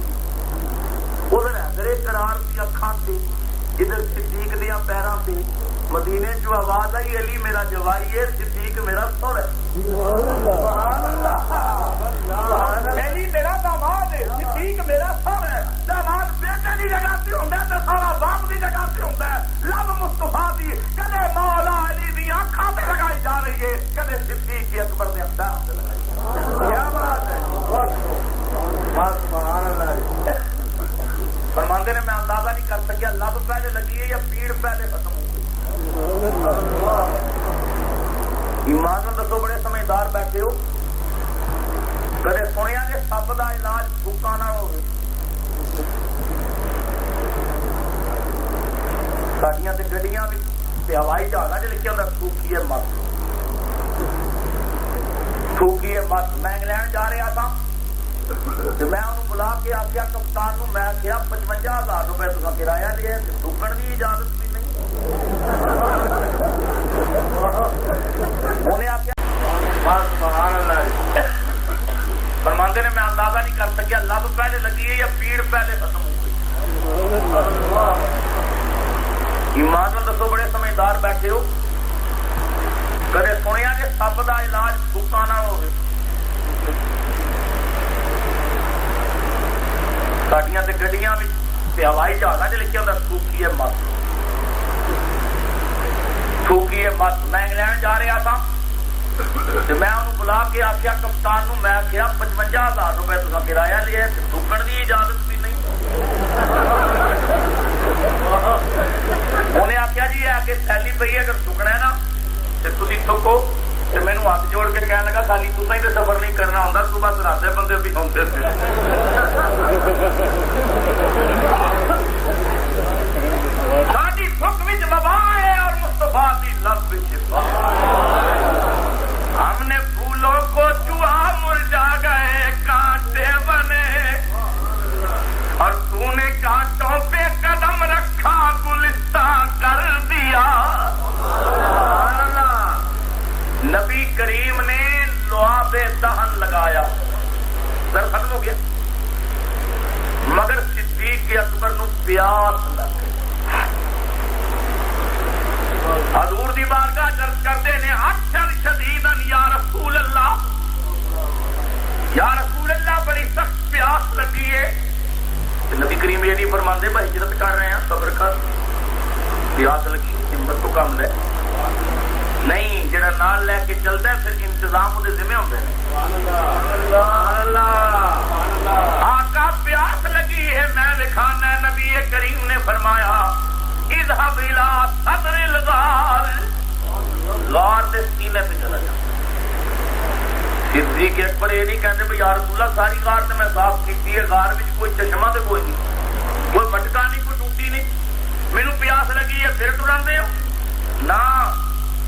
ادھر حیدر قرار دی اکھاں تے ادھر صدیق دیاں پیراں تے. مدینے جو آواز آئی علی میرا جوائی ہے صدیق میرا سر ہے. علی میرا داماد ہے صدیق میرا سر ہے. داماد بیٹے کی جگہ سے ہوتا ہے تو سارا باپ کی جگہ سے ہوتا ہے. لب مصطفیٰ دی کدے مولا علی دی آنکھاں تے لگائی جا رہی ہے کدے صدیق اکبر دے اقدام تے لگائی جا رہی ہے. کیا بات ہے. سبحان اللہ. فرماندے نے میں اندازہ نہیں کر سکیا لب پہلے لگی ہے یا پیڑ پہلے ختم ہو گئی. ایمان نال دسو بڑے سمجھدار بیٹھے ہو کدے سنیا کہ سپ دا علاج بھوکا نہ ہو. ساڈیاں تے گڈیاں بھی ہوائی جہاز چ لکھا ہوتا تھوکیے مت تھوکیے مت. میں انگلینڈ جا رہا تھا میں انہوں بلا کے آخیا کپتان نو میں کیا 55,000 روپے تسا کرایہ لیا تھوکن کی اجازت بھی نہیں. انہیں آخیا فرماندے نے میں اندازہ نہیں کر سکیا لب پہلے لگی ہے یا پیڑ پہلے ختم ہو گئی. ایمان نال دسو بڑے سمجھدار بیٹھے ہو کدے سنیا کہ سپ دا علاج بھوکا نہ ہو. ساڈیاں تے گڈیاں بھی ہوائی جہازاں چ لکھا ہوتا تھوکیے مت تھوکیے مت. میں انگلینڈ جا رہا تھا میں انہوں بلا کے آخیا کپتان نو میں کیا 55,000 روپے تسا کرایہ لیا تھوکن کی اجازت بھی نہیں. انہیں آخیا جی ہے کہ تھیلی پی ہے اگر تھوکنا ہے نا تو تھی تھوکو. مینو ہاتھ جوڑ کے کہنے لگا خالی تسا ہی تو سفر نہیں کرنا ہوتا تو بس راتے بندے بھی ہوتے تھے. ساری تھک وچ وبا ہے اور مصطفیٰ کی لب وچ شفا. ہم نے پھولوں کو چوہا مرجھا گئے کانٹے بنے اور تو نے کانٹوں پہ قدم رکھا گلستان کر دیا. نبی کریم نے لعاب دہن لگایا سر ختم ہو گیا مگر صدیق اکبر نو پیاس لگ گئی. حضور دی بارگاہ عرض کرتے نے اکثر شدیدن یا رسول اللہ بڑی سخت پیاس لگی ہے. نبی کریم یہ نہیں فرماندے بھائی ہجرت کر رہے ہیں صبر کر پیاس لگی ہمت تو کم لے نہیں جڑا نال لے کے چلتا ہے پھر انتظام وہ ذمہ ہوتے ہیں. آقا پیاس لگی ہے میں دکھانا. نبی کریم نے فرمایا اذهب الى صدر الغار غار دے سینے پہ چلا جا. صدیق اکبر یہ نہیں کہتے بھائی یا رسول اللہ ساری غار تے میں صاف کیتی ہے غار وچ کوئی چشمہ تے کوئی نہیں کوئی مٹکا نہیں کوئی ٹوٹی نہیں مینوں پیاس لگی ہے پھر ٹراندے ہو نہ.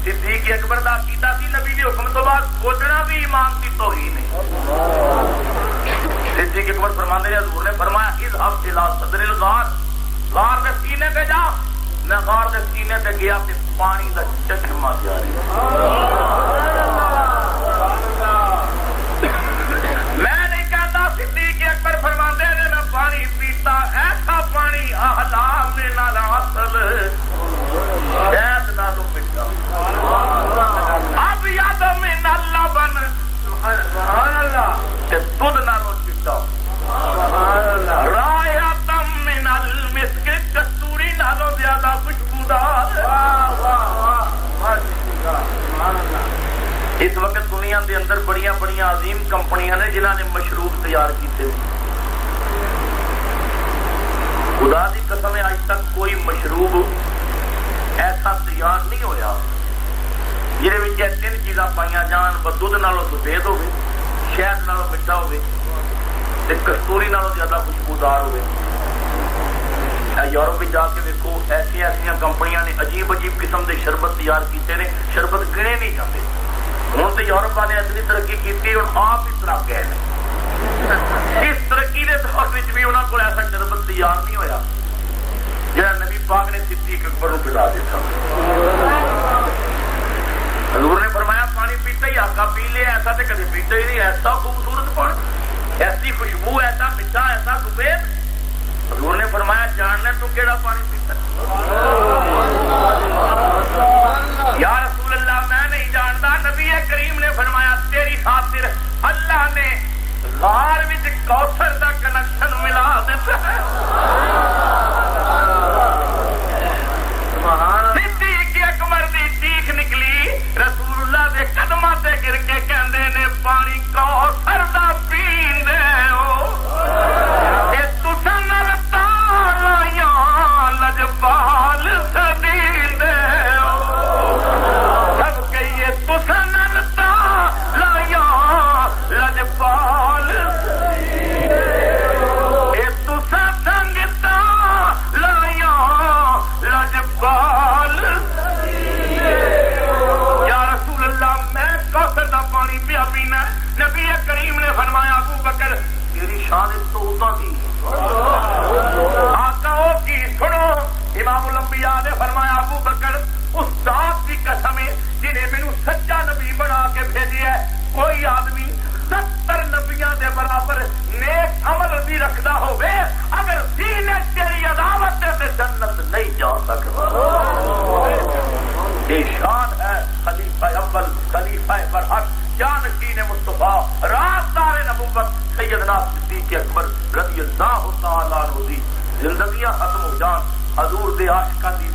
صدیق اکبر دا عقیدہ سی نبی دے حکم تو بعد سوچنا بھی ایمان کی توہین ہے. صدیق اکبر فرماندے ہیں حضور نے فرمایا اذهب الى صدر الغار غار دے سینے پہ جا. میں غار دے سینے پہ گیا تے پانی دا چشمہ جاری. میں نہیں کہتا صدیق اکبر فرماندے ہیں میں پانی پیتا ایسا پانی احلام نے نال حاصل شاید نالو پٹا اب یاد من اللہ بن سبحان اللہ تے دودھ نالو پٹا رایاتم من المسک کستوری نالو زیادہ خوشبودار. اس وقت دنیا دے اندر بڑیاں بڑیاں عظیم کمپنیاں نے جنہاں نے مشروب تیار کیتے. خدا دی قسم ہے آج تک کوئی مشروب ایسا تیار نہیں ہویا جہدے وچ تین چیزاں پائیاں جان دودھ نالوں سفید ہوے شہد نالوں میٹھا ہوے تے کستوری نالوں زیادہ خوشبودار ہوے. یورپ میں جا کے دیکھو ایسا کمپنیاں نے عجیب عجیب قسم کے شربت تیار کیتے ہیں. شربت گنے نہیں جاتے ہوں تو یورپ والے اتنی ترقی کی ہوں آپ اس طرح گئے اس ترقی کے دور میں بھی انہوں کو ایسا جذبت تیار نہیں ہویا جہاں نبی پاک نے صدیق اکبر کو پلا دیتا. حضور نے فرمایا پانی پیتا ہی آقا پی لیا ایسا تو کبھی پیتا ہی نہیں. ایسا خوبصورت پانی، ایسی خوشبو، ایسا میٹھا، ایسا سفید. حضور نے فرمایا جاننا تو کیڑا پانی پیتا یا رسول اللہ میں نہیں جانتا. نبی کریم نے فرمایا تیری خاطر اللہ نے غار وچ کوثر دا کنیکشن ملا دیتا ہے. صدیق اکبر دی چیخ نکلی، رسول اللہ دے قدماں تے گر کے کہندے نے پانی کوثر دا پیندے ہو اے تساں نال تاریاں لجپال سدیندے ہو. سب کہیے تساں نال تاریاں لجپال سدیندے ہو اے تساں سنگتا لایا لجپال سدیندے ہو. یا رسول اللہ میں کوثر دا پانی پیا پینا. نبی کریم نے فرمایا ابو بکر تیری شان اس تو ادا کی آقا او کی سنو. امام الانبیاء نے فرمایا ابو بکر اس ذات کی قسم جنہیں مینوں سچا نبی بنا کے بھیجی ہے کوئی آدمی 70 نبیاں دے برابر نیک عمل بھی رکھدا ہوے اگر دین تیری عداوت تے جنت نہیں جا سکتا. یہ شان ہے خلیفہ اول، خلیفہ برحق، جانشین مصطفیٰ، رازدار نبوت سیدنا صدیق اکبر رضی اللہ تعالیٰ عنہ دی. زندگیاں ختم ہو جان حضور دے عاشقاں دی